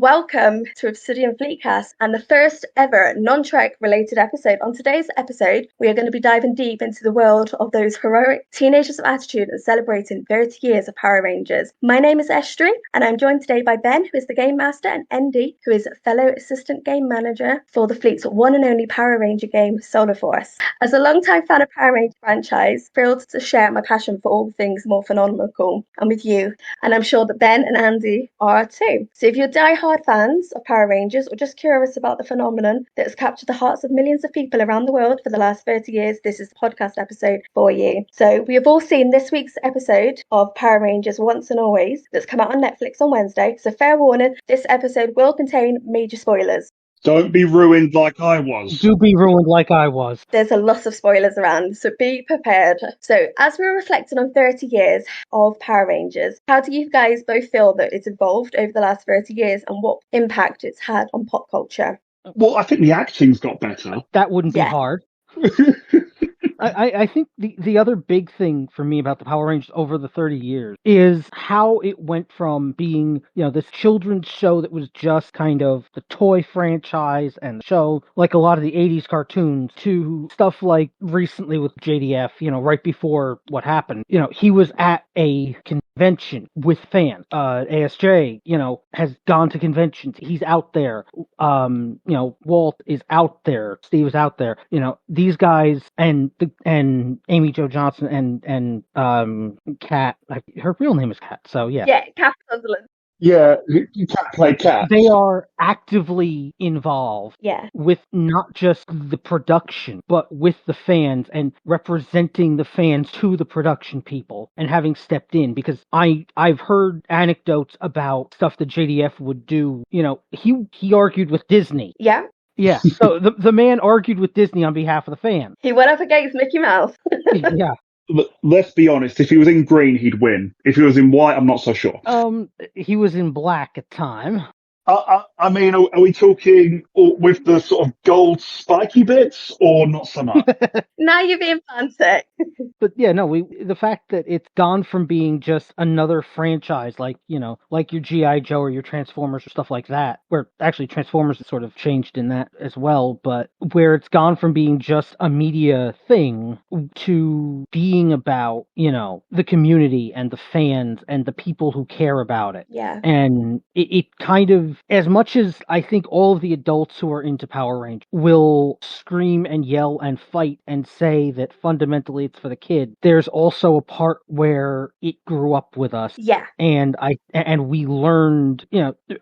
welcome to Obsidian Fleetcast and the first ever non-Trek related episode. On today's episode, we are going to be diving deep into the world of those heroic teenagers of attitude and celebrating 30 years of Power Rangers. My name is Estri, and I'm joined today by Ben, who is the Game Master, and Endy, who is fellow Assistant Game Manager for the Fleet's one and only Power Ranger game, Solar Force. As a long-time fan of Power Ranger franchise, thrilled to share my passion for all things more phenomenal and with you, and I'm sure that Ben and Andy are too. So if you're die-hard fans of Power Rangers or just curious about the phenomenon that has captured the hearts of millions of people around the world for the last 30 years, this is the podcast episode for you. So we have all seen this week's episode of Power Rangers Once and Always that's come out on Netflix on Wednesday. So fair warning, this episode will contain major spoilers. Don't be ruined like I was. Do be ruined like I was. There's a lot of spoilers around, so be prepared. So as we're reflecting on 30 years of Power Rangers, how do you guys both feel that it's evolved over the last 30 years and what impact it's had on pop culture? Well, I think the acting's got better. That wouldn't be hard. I think the other big thing for me about the Power Rangers over the 30 years is how it went from being, this children's show that was just kind of the toy franchise and show like a lot of the 80s cartoons to stuff like recently with JDF, right before what happened. He was at a convention with fans. ASJ, has gone to conventions. He's out there. Walt is out there. Steve is out there. These guys and Amy Jo Johnson and Kat. Her real name is Kat. So yeah. Yeah, Kat Sutherland. Yeah, you can't play Kat. They are actively involved with not just the production, but with the fans and representing the fans to the production people and having stepped in, because I've heard anecdotes about stuff that JDF would do. He argued with Disney. Yeah. Yeah, so the man argued with Disney on behalf of the fans. He went up against Mickey Mouse. Yeah. But let's be honest, if he was in green, he'd win. If he was in white, I'm not so sure. He was in black at time. I mean, are we talking with the sort of gold spiky bits, or not so much? Now you're being fancy. But yeah, no, the fact that it's gone from being just another franchise, like your G.I. Joe or your Transformers or stuff like that, where actually Transformers has sort of changed in that as well, but where it's gone from being just a media thing to being about, the community and the fans and the people who care about it. Yeah. And it kind of, as much as I think all of the adults who are into Power Rangers will scream and yell and fight and say that fundamentally it's for the kid, there's also a part where it grew up with us. Yeah. And we learned,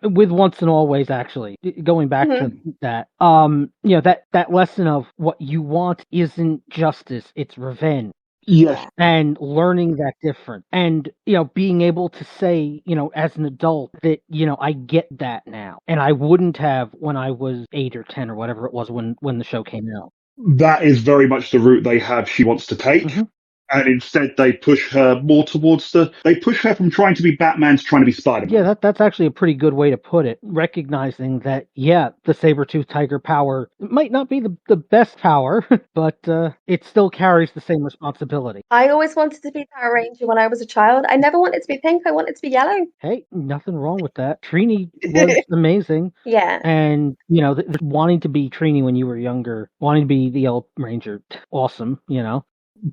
with Once and Always, actually, going back to that, that lesson of what you want isn't justice, it's revenge. Yes. And learning that difference. And, being able to say, as an adult that, I get that now. And I wouldn't have when I was 8 or 10 or whatever it was when the show came out. That is very much the route they have she wants to take. Mm-hmm. And instead they push her more towards they push her from trying to be Batman to trying to be Spider-Man. Yeah, that's actually a pretty good way to put it. Recognizing that, the saber-tooth tiger power might not be the best power, but it still carries the same responsibility. I always wanted to be Power Ranger when I was a child. I never wanted to be pink, I wanted to be yellow. Hey, nothing wrong with that. Trini was amazing. Yeah. And, wanting to be Trini when you were younger, wanting to be the Yellow Ranger, awesome,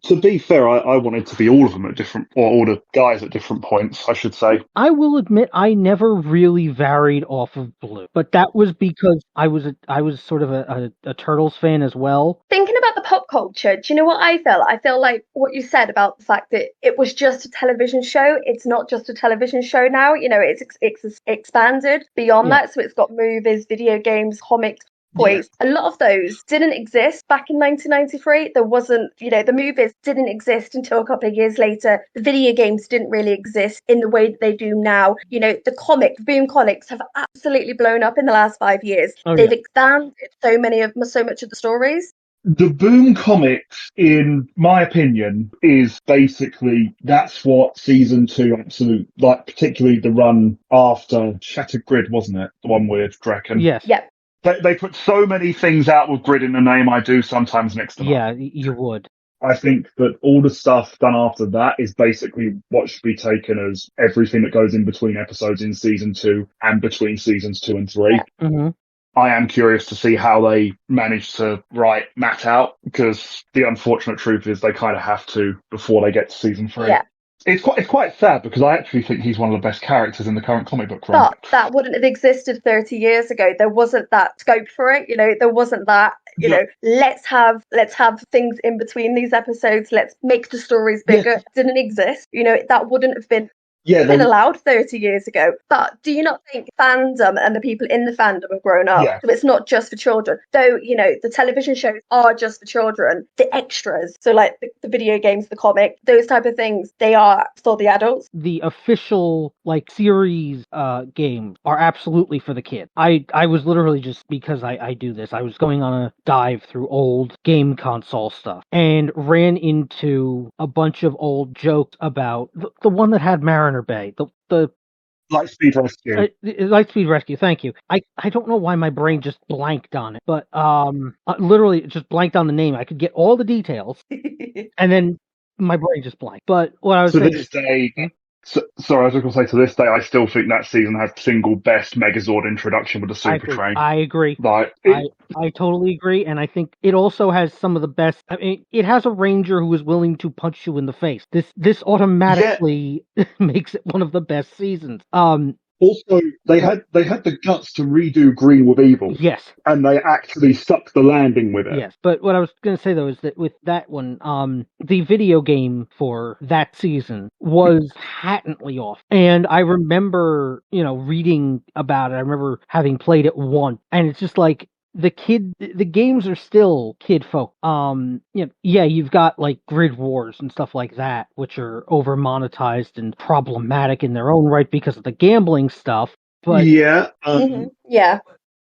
To be fair, I wanted to be all of them at different, or all the guys at different points, I should say. I will admit I never really varied off of blue, but that was because I was sort of a Turtles fan as well. Thinking about the pop culture, do you know what I feel? I feel like what you said about the fact that it was just a television show. It's not just a television show now. It's expanded beyond that. So it's got movies, video games, comics. Toys. A lot of those didn't exist back in 1993. There wasn't, the movies didn't exist until a couple of years later. The video games didn't really exist in the way that they do now. The Boom comics have absolutely blown up in the last 5 years. They've expanded so much of the stories. The Boom comics, in my opinion, is basically, that's what season 2 absolute, particularly the run after Shattered Grid, wasn't it? The one with Draken. Yes. Yep. They put so many things out with Grid in the name, I do sometimes mix them up. Yeah, you would. I think that all the stuff done after that is basically what should be taken as everything that goes in between episodes in season 2 and between seasons 2 and 3. Yeah. Mm-hmm. I am curious to see how they manage to write Matt out, because the unfortunate truth is they kind of have to before they get to season 3. Yeah. It's quite sad, because I actually think he's one of the best characters in the current comic book run. But that wouldn't have existed 30 years ago. There wasn't that scope for it, there wasn't that, let's have things in between these episodes, let's make the stories bigger. Yeah. It didn't exist. That wouldn't have been Yeah, allowed 30 years ago. But do you not think fandom and the people in the fandom have grown up? Yeah. So it's not just for children. Though, the television shows are just for children. The extras, so like the video games, the comic, those type of things, they are for the adults. The official series games are absolutely for the kid. I was literally, just because I do this, I was going on a dive through old game console stuff and ran into a bunch of old jokes about the one that had Mariner Bay, the Lightspeed Rescue. Lightspeed Rescue, thank you. I don't know why my brain just blanked on it, but literally just blanked on the name. I could get all the details, and then my brain just blanked. But what I was saying, this day, sorry, I was going to say, to this day, I still think that season has the single best Megazord introduction with the Super Train. I agree. I totally agree, and I think it also has some of the best. I mean, it has a ranger who is willing to punch you in the face. This automatically makes it one of the best seasons. Also, they had the guts to redo Green with Evil. Yes. And they actually stuck the landing with it. Yes. But what I was going to say, though, is that with that one, the video game for that season was patently off. And I remember, reading about it. I remember having played it once. And it's just like, the games are still kid folk. You've got like Grid Wars and stuff like that, which are over monetized and problematic in their own right because of the gambling stuff. But yeah,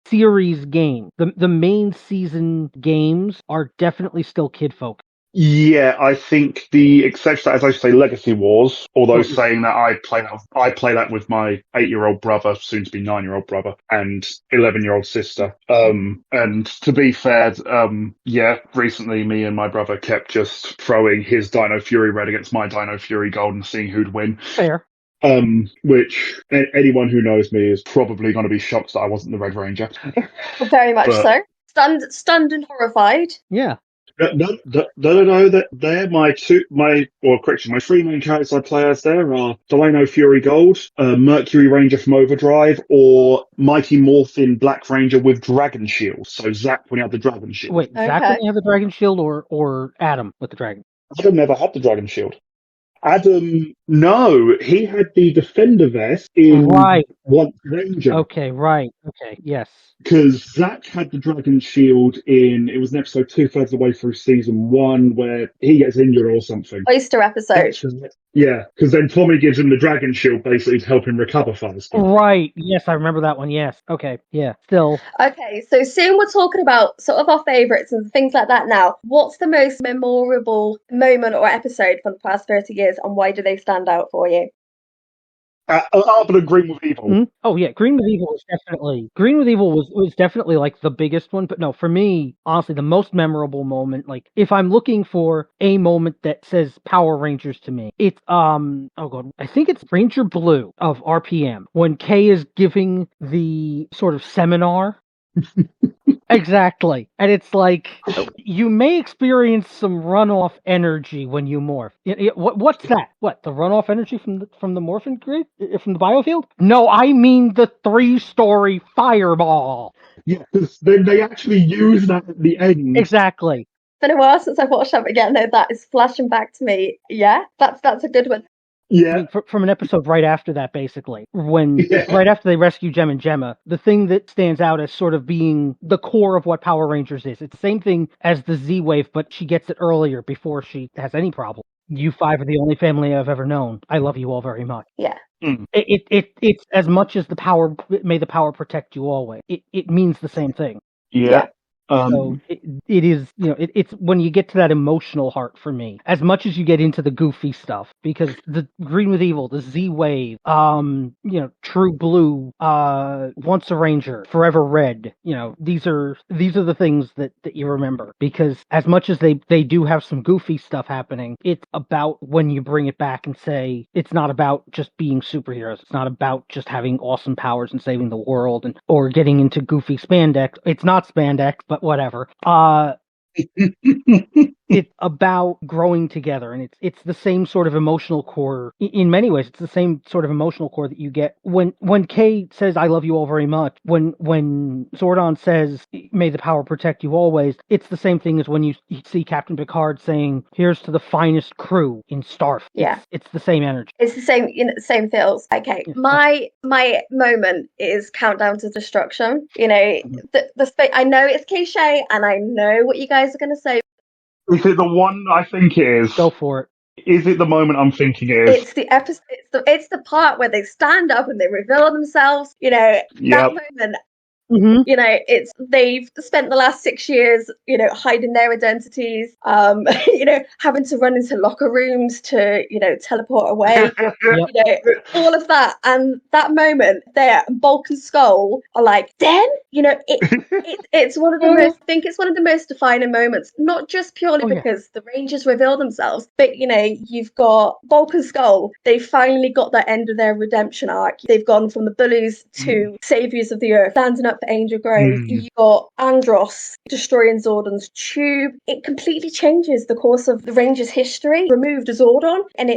series game, the main season games are definitely still kid folk. Yeah, I think the exception, as I say, Legacy Wars, although saying that I play that with my 8-year-old brother, soon to be 9-year-old brother, and 11-year-old sister. And to be fair, recently me and my brother kept just throwing his Dino Fury Red against my Dino Fury Gold and seeing who'd win. Fair. Which anyone who knows me is probably going to be shocked that I wasn't the Red Ranger. Very much so. Stunned and horrified. Yeah. No. That they're my three main characters I play as there are Dino Fury Gold, Mercury Ranger from Overdrive, or Mighty Morphin Black Ranger with Dragon Shield. So Zack when he had the Dragon Shield. Wait, Zack when he had the Dragon Shield, or Adam with the Dragon? Adam never had the Dragon Shield. Adam, no, he had the Defender vest in Once Ranger. Okay, right. Okay, yes. Because Zack had the Dragon Shield it was an episode 2/3 of the way through season 1 where he gets injured or something. Oyster episode. Yeah, because then Tommy gives him the Dragon Shield basically to help him recover faster. Right, yes, I remember that one, yes. Okay, yeah, still. Okay, so soon we're talking about sort of our favourites and things like that now. What's the most memorable moment or episode from the past 30 years, and why do they stand out for you? Other than Green with Evil. Mm-hmm. Oh yeah, Green with Evil was definitely like the biggest one. But no, for me, honestly, the most memorable moment, like if I'm looking for a moment that says Power Rangers to me, it's I think it's Ranger Blue of RPM when Kay is giving the sort of seminar. Exactly. And it's like, you may experience some runoff energy when you morph. What's that? What, the runoff energy from the morphin grid? From the biofield? No, I mean the 3-story fireball. Yeah, because then they actually use that at the end. Exactly. It's been a while since I've watched that, but again, no, that is flashing back to me. Yeah, that's a good one. Yeah. I mean, from an episode right after that, basically, right after they rescue Gem and Gemma, the thing that stands out as sort of being the core of what Power Rangers is. It's the same thing as the Z-Wave, but she gets it earlier before she has any problem. You 5 are the only family I've ever known. I love you all very much. Yeah. It's as much as may the power protect you always. It means the same thing. Yeah. So it is, it's when you get to that emotional heart for me, as much as you get into the goofy stuff, because the Green with Evil, the Z Wave, True Blue, Once a Ranger, Forever Red, these are the things that you remember, because as much as they do have some goofy stuff happening, it's about when you bring it back and say it's not about just being superheroes, it's not about just having awesome powers and saving the world or getting into goofy spandex. It's not spandex, but whatever. It's about growing together, and it's the same sort of emotional core. In many ways, it's the same sort of emotional core that you get when Kay says "I love you all very much." When Zordon says "May the power protect you always," it's the same thing as when you see Captain Picard saying "Here's to the finest crew in Starfleet." Yeah, it's the same energy. It's the same, the same feels. Okay, Yeah. My moment is Countdown to Destruction. The space. I know it's cliche, and I know what you guys are going to say. Is it the one I think it is? Go for it. Is it the moment I'm thinking it is? It's the episode. It's the part where they stand up and they reveal themselves. That moment. Mm-hmm. They've spent the last 6 years, hiding their identities, having to run into locker rooms to, teleport away, all of that. And that moment there, Bulk and Skull are like, then, it's one of the most, I think it's one of the most defining moments, not just purely because the Rangers reveal themselves, but, you've got Bulk and Skull. They finally got that end of their redemption arc. They've gone from the bullies to saviors of the earth, standing up for Angel Grove. You've got Andros destroying Zordon's tube. It completely changes the course of the Rangers' history. Removed Zordon, and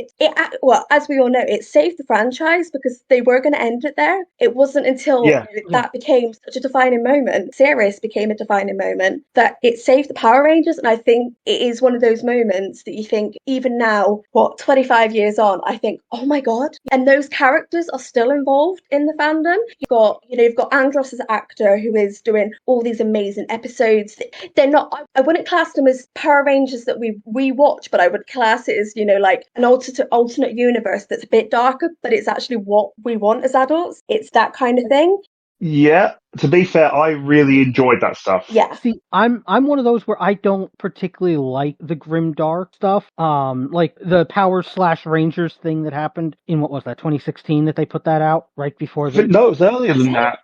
as we all know, it saved the franchise because they were going to end it there. It wasn't until that became such a defining moment, Sirius became a defining moment, that it saved the Power Rangers. And I think it is one of those moments that you think, even now, 25 years on, I think, oh my god. And those characters are still involved in the fandom. You've got Andros as an actor who is doing all these amazing episodes. They're not, I wouldn't class them as Power Rangers that we watch, but I would class it as, like an alternate universe that's a bit darker, but it's actually what we want as adults. It's that kind of thing. Yeah, to be fair, I really enjoyed that stuff. Yeah. See, I'm one of those where I don't particularly like the grim dark stuff. Like the Power / Rangers thing that happened in, what was that, 2016, that they put that out right before the... No, it was earlier than that.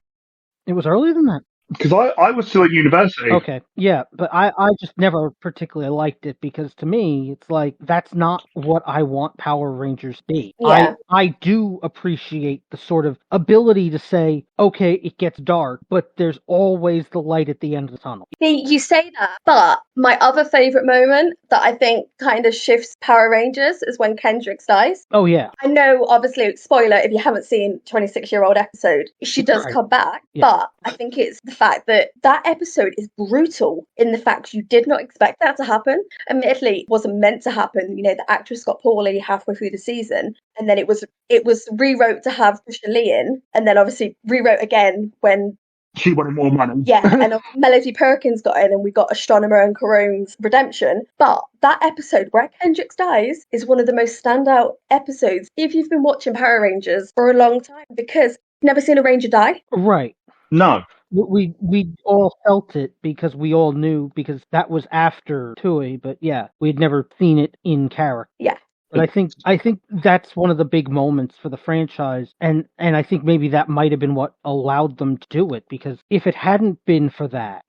It was earlier than that? Because I was still at university. Okay, yeah, but I just never particularly liked it, because to me, it's like, that's not what I want Power Rangers to be. Yeah. I do appreciate the sort of ability to say, okay, it gets dark, but there's always the light at the end of the tunnel. See, you say that, but my other favourite moment that I think kind of shifts Power Rangers is when Kendrix dies. Oh, yeah. I know, obviously, spoiler, if you haven't seen 26-year-old episode, she does come back, but I think it's the fact that episode is brutal in the fact you did not expect that to happen. Admittedly, it wasn't meant to happen. The actress got poorly halfway through the season, and then it was rewrote to have Trisha Lee in, and then obviously rewrote again when she wanted more money. Yeah, and Melody Perkins got in, and we got Astronomer and Carone's redemption. But that episode where Kendrix dies is one of the most standout episodes if you've been watching Power Rangers for a long time, because you've never seen a Ranger die. Right. No. We all felt it because we all knew, because that was after Tui, but yeah, we'd never seen it in character. Yeah. But I think that's one of the big moments for the franchise, and I think maybe that might have been what allowed them to do it, because if it hadn't been for that,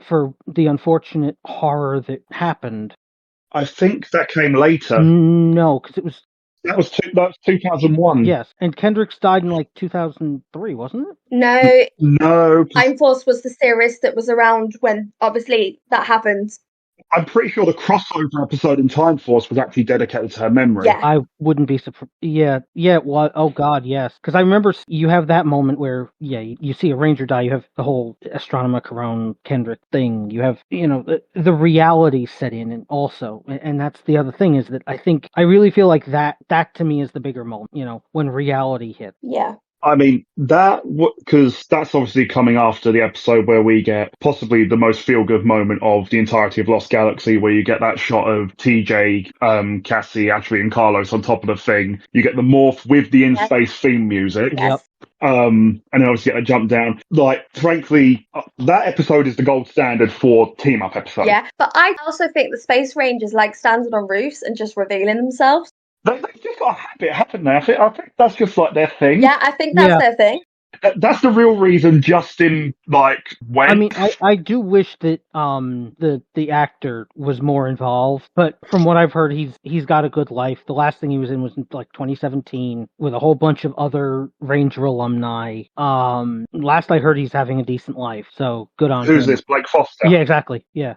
for the unfortunate horror that happened. I think that came later. No, because it was... That was 2001. Yes, and Kendricks died in like 2003, wasn't it? No. Time Force was the series that was around when, obviously, that happened. I'm pretty sure the crossover episode in Time Force was actually dedicated to her memory. Yeah. I wouldn't be surprised. Yeah, well, oh god, yes. Because I remember you have that moment where, you see a Ranger die, you have the whole Astronomer Carone Kendrick thing, you have, the reality set in, and also, and that's the other thing, is that I really feel like that to me is the bigger moment, when reality hit. Yeah. I mean, because that's obviously coming after the episode where we get possibly the most feel-good moment of the entirety of Lost Galaxy, where you get that shot of TJ, Cassie, Ashley, and Carlos on top of the thing. You get the morph with the Yes, in-space theme music. yes. And then obviously get a jump down. Like, frankly, that episode is the gold standard for team-up episodes. Yeah, but I also think the Space Rangers like standing on roofs and just revealing themselves. They just got a habit, haven't they? I think that's just like their thing. Yeah, I think that's their thing. That's the real reason Justin went. I mean, I do wish that the actor was more involved, but from what I've heard, he's got a good life. The last thing he was in was in, like 2017 with a whole bunch of other Ranger alumni. Last I heard, he's having a decent life, so good on him. Who's this, Blake Foster? Yeah, exactly. Yeah.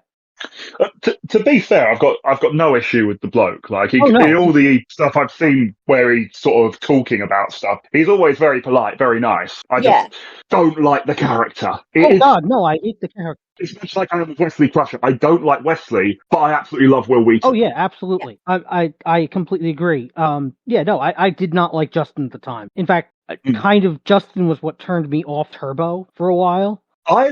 To be fair, I've got no issue with the bloke. Like in all the stuff I've seen where he's sort of talking about stuff, he's always very polite, very nice. I just don't like the character. God, no, I hate the character. It's much like I am with Wesley Crusher. I don't like Wesley, but I absolutely love Will Wheaton. Oh yeah, absolutely. I completely agree. I did not like Justin at the time. In fact, kind of Justin was what turned me off Turbo for a while. I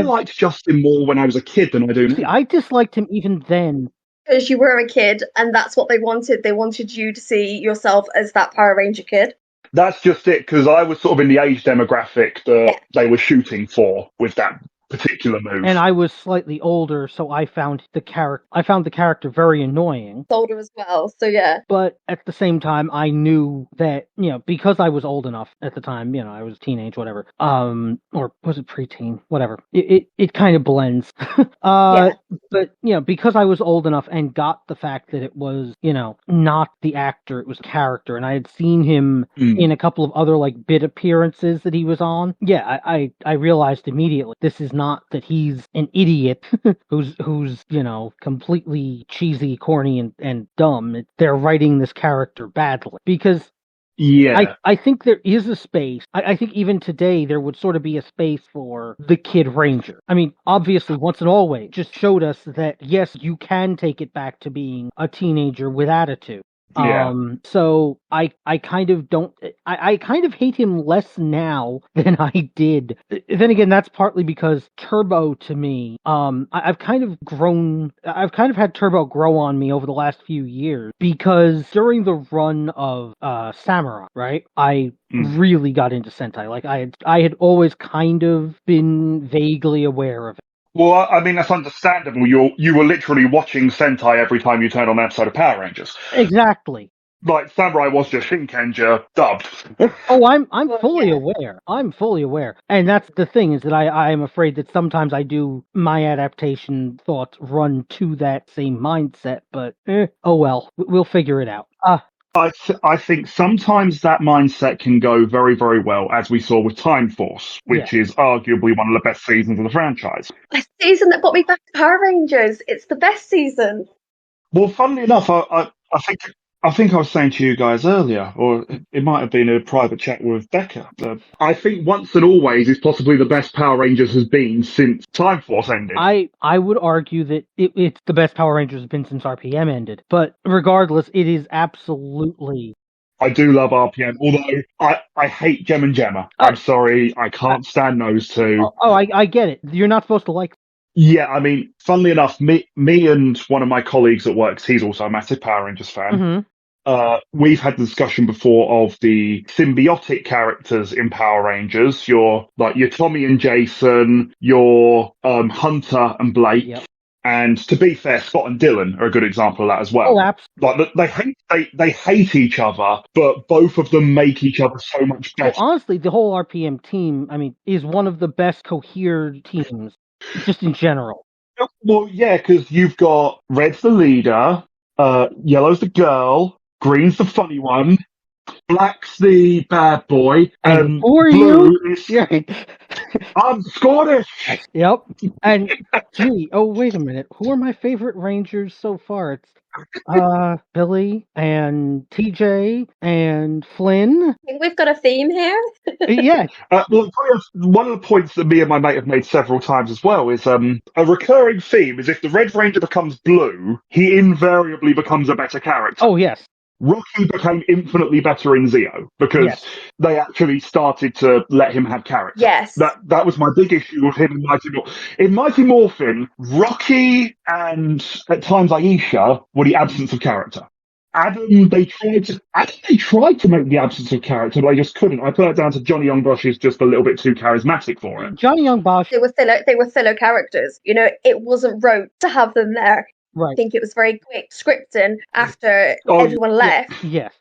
liked Justin more when I was a kid than I do now. See, I disliked him even then. Because you were a kid, and that's what they wanted. They wanted you to see yourself as that Power Ranger kid. That's just it, because I was sort of in the age demographic that they were shooting for with that particular move. And I was slightly older, so I found the character very annoying. Older as well, so yeah. But at the same time, I knew that, because I was old enough at the time, I was teenage, whatever. Or was it preteen? Whatever. It kind of blends. But because I was old enough and got the fact that it was, not the actor, it was character, and I had seen him in a couple of other bit appearances that he was on. Yeah, I realized immediately this is not that he's an idiot who's completely cheesy, corny, and dumb. They're writing this character badly because I think there is a space. I think even today there would sort of be a space for the Kid Ranger. I mean, obviously, once and always, just showed us that yes, you can take it back to being a teenager with attitude. So I kind of don't. I kind of hate him less now than I did. Then again, that's partly because Turbo to me, I've kind of grown. I've kind of had Turbo grow on me over the last few years because during the run of Samurai, right, I really got into Sentai. Like I had always kind of been vaguely aware of it. Well, I mean, that's understandable. You were literally watching Sentai every time you turned on an episode of Power Rangers. Exactly. Like, Samurai was just Shinkenger dubbed. Oh, I'm fully aware. I'm fully aware. And that's the thing, is that I am afraid that sometimes I do, my adaptation thoughts run to that same mindset, but oh well, we'll figure it out. I think sometimes that mindset can go very, very well, as we saw with Time Force, which is arguably one of the best seasons of the franchise. A season that brought me back to Power Rangers. It's the best season. Well, funnily enough, I think I was saying to you guys earlier, or it might have been a private chat with Becca, I think Once and Always is possibly the best Power Rangers has been since Time Force ended. I would argue that it's the best Power Rangers has been since RPM ended, but regardless, it is absolutely... I do love RPM, although I hate Gem and Gemma. I'm sorry, I can't stand those two. I get it. You're not supposed to like... Yeah, I mean, funnily enough, me and one of my colleagues at work, he's also a massive Power Rangers fan. We've had the discussion before of the symbiotic characters in Power Rangers. Your Tommy and Jason, your Hunter and Blake. Yep. And to be fair, Scott and Dylan are a good example of that as well. Oh, absolutely. Like they hate each other, but both of them make each other so much better. Well, honestly, the whole RPM team, I mean, is one of the best cohered teams, just in general. Well, yeah, because you've got Red's the leader, Yellow's the girl, Green's the funny one, Black's the bad boy, and who are Blue you? is... I'm Scottish! Yep. And, wait a minute. Who are my favorite Rangers so far? It's Billy and TJ and Flynn. I think we've got a theme here. Yeah. Well, one of the points that me and my mate have made several times as well is a recurring theme is if the Red Ranger becomes blue, he invariably becomes a better character. Oh, yes. Rocky became infinitely better in Zeo because Yes. they actually started to let him have character. Yes. That was my big issue with him in Mighty Morphin. In Mighty Morphin, Rocky and at times Aisha were the absence of character. Adam, they tried to make the absence of character, but they just couldn't. I put it down to Johnny Young Bosch is just a little bit too charismatic for it. Johnny Young Bosch. They were filler characters. You know, it wasn't wrote to have them there. Right. I think it was very quick scripting after everyone left. Yes.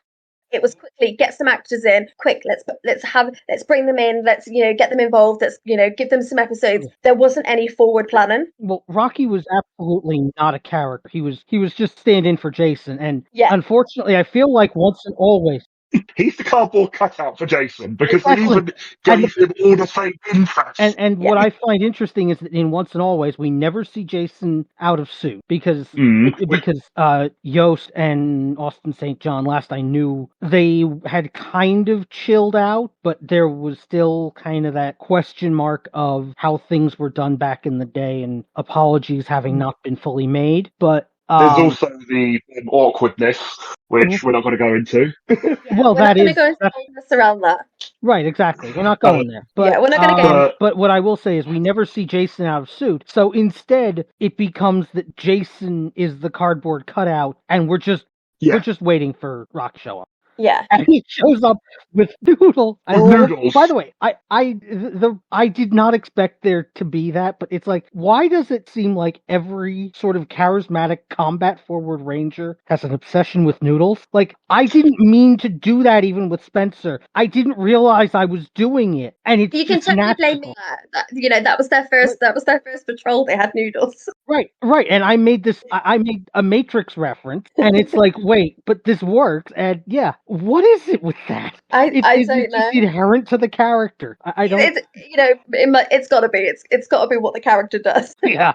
It was quickly get some actors in, quick. Let's bring them in. Let's get them involved. Let's give them some episodes. There wasn't any forward planning. Well, Rocky was absolutely not a character. He was just stand-in for Jason, and unfortunately, I feel like Once and Always. He's the cardboard cutout for Jason because they even gave him all the same interests. And what I find interesting is that in Once and Always, we never see Jason out of suit because Yost and Austin St. John, last I knew, they had kind of chilled out, but there was still kind of that question mark of how things were done back in the day and apologies having not been fully made. But there's also the awkwardness, which we're not going to go into. Well, we're not going to go into around that. Right, exactly. We're not going there. But, we're not going to go. But what I will say is we never see Jason out of suit. So instead, it becomes that Jason is the cardboard cutout, and we're just waiting for Rock to show up. Yeah. And he shows up with Noodle. Noodles. By the way, I did not expect there to be that, but it's like, why does it seem like every sort of charismatic combat forward ranger has an obsession with noodles? Like, I didn't mean to do that even with Spencer. I didn't realize I was doing it. And it's you can totally blame me that. That was their first patrol. They had noodles. Right. And I made a Matrix reference, and it's like, wait, but this works, and yeah. What is it with that? I don't know. It's just inherent to the character. I don't. It's got to be. It's got to be what the character does. Yeah.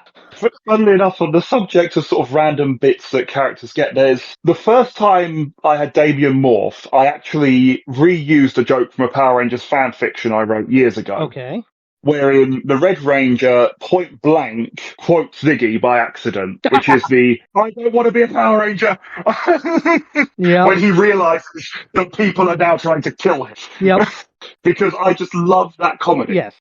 Funnily enough, on the subject of sort of random bits that characters get, there's the first time I had Damien morph, I actually reused a joke from a Power Rangers fan fiction I wrote years ago. Okay. Wherein the Red Ranger point blank quotes Ziggy by accident, which is the "I don't want to be a Power Ranger." When he realizes that people are now trying to kill him. Yep. Because I just love that comedy. Yes.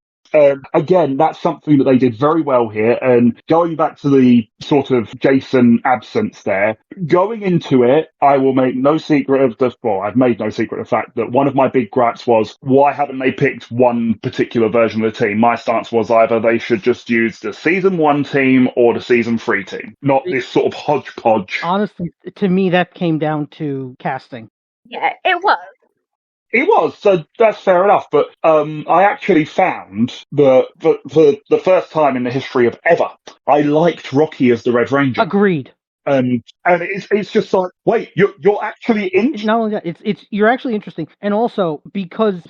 Again, that's something that they did very well here. And going back to the sort of Jason absence there, going into it, I will make no secret of I've made no secret of the fact that one of my big gripes was, why haven't they picked one particular version of the team? My stance was either they should just use the season 1 team or the season 3 team, not this sort of hodgepodge. Honestly, to me, that came down to casting. Yeah, it was. It was, so that's fair enough. But I actually found that for the first time in the history of ever, I liked Rocky as the Red Ranger. Agreed. And it's just like, wait, you're actually interesting. Not only that, you're actually interesting, and also because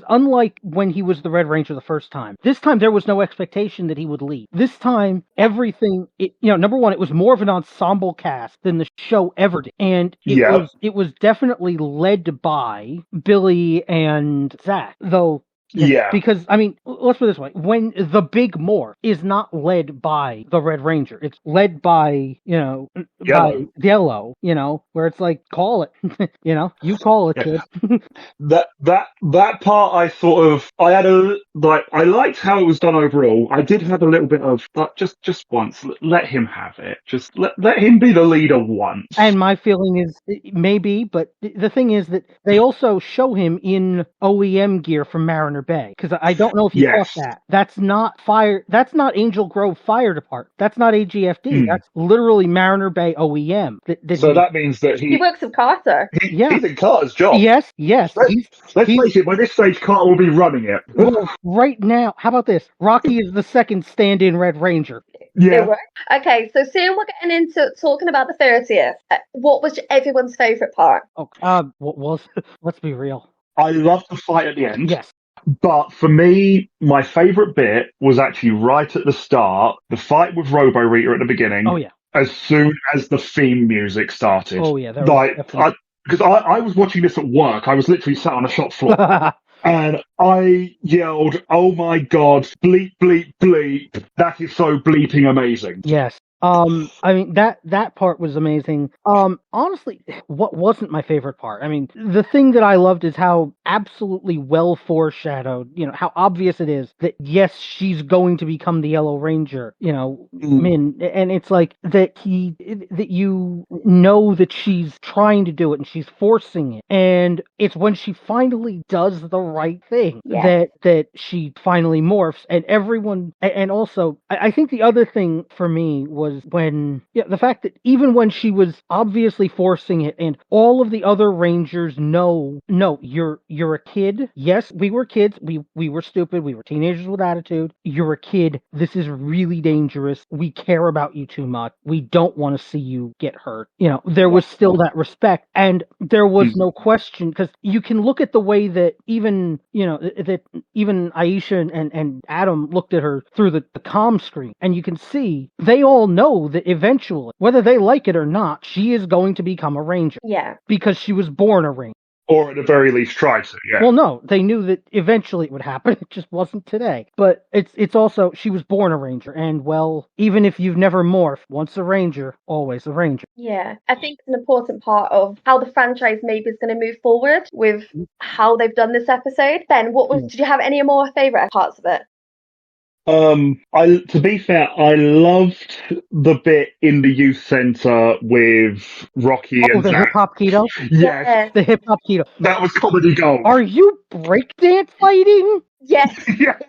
unlike when he was the Red Ranger the first time, this time there was no expectation that he would lead. This time, everything, number one, it was more of an ensemble cast than the show ever did, and it was definitely led by Billy and Zach, though. Yeah. Because, I mean, let's put it this way. When the Big Morph is not led by the Red Ranger, it's led by, by Yellow, where it's like, call it. You call it, kid. That part I liked how it was done overall. I did have a little bit of, just once, let him have it. Just let him be the leader once. And my feeling is, maybe, but the thing is that they also show him in OEM gear from Mariner Bay, because I don't know if you caught that. That's not Angel Grove Fire Department. That's not AGFD. That's literally Mariner Bay OEM. That means that he works with Carter. He's in Carter's job. Yes. Let's face it, by this stage, Carter will be running it. Well, right now, how about this? Rocky is the second stand-in Red Ranger. Yeah. Okay, so soon we're getting into talking about the 30th. What was everyone's favourite part? What was? Let's be real. I loved the fight at the end. Yes. But for me, my favourite bit was actually right at the start, the fight with Robo Rita at the beginning. Oh, yeah. As soon as the theme music started. Oh, yeah. Because I was watching this at work. I was literally sat on a shop floor. And I yelled, "Oh my God, bleep, bleep, bleep. That is so bleeping amazing." Yes. I mean that part was amazing. Honestly, what wasn't my favorite part? I mean, the thing that I loved is how absolutely well foreshadowed, how obvious it is that yes, she's going to become the Yellow Ranger, Min, and it's like that you know that she's trying to do it and she's forcing it, and it's when she finally does the right thing that she finally morphs, and everyone, and also I think the other thing for me was when the fact that even when she was obviously forcing it and all of the other Rangers know, no, you're a kid. Yes, we were kids. We were stupid. We were teenagers with attitude. You're a kid. This is really dangerous. We care about you too much. We don't want to see you get hurt. There was still that respect, and there was no question, because you can look at the way that even Aisha and Adam looked at her through the comm screen, and you can see they all know that eventually, whether they like it or not, she is going to become a Ranger. Yeah. Because she was born a Ranger. Or at the very least try to, yeah. Well, no, they knew that eventually it would happen. It just wasn't today. But it's also, she was born a Ranger, and well, even if you've never morphed, once a Ranger, always a Ranger. Yeah, I think an important part of how the franchise maybe is going to move forward with how they've done this episode. Ben, did you have any more favourite parts of it? To be fair, I loved the bit in the youth centre with Rocky and the Zach. hip hop keto? Yes. The hip hop keto. That was comedy gold. Are you breakdance fighting? Yes. Yeah.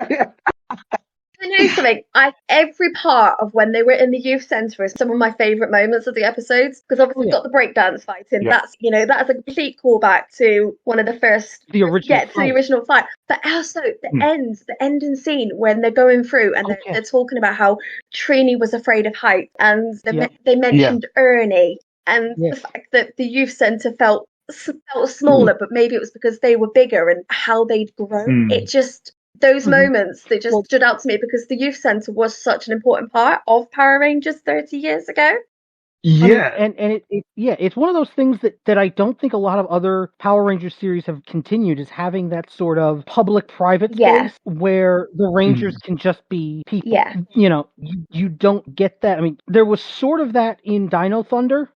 I know something. Every part of when they were in the youth centre is some of my favourite moments of the episodes, because obviously we've got the breakdance fighting. Yeah. That's a complete callback to one of the first, the original fight. But also the ending scene when they're going through and they're talking about how Trini was afraid of heights, and they mentioned Ernie, and the fact that the youth centre felt smaller, but maybe it was because they were bigger and how they'd grown. It just, those moments, they just stood out to me, because the youth centre was such an important part of Power Rangers 30 years ago. Yeah. I mean, it's one of those things that I don't think a lot of other Power Rangers series have continued, is having that sort of public-private space where the Rangers can just be people. Yeah. You don't get that. I mean, there was sort of that in Dino Thunder.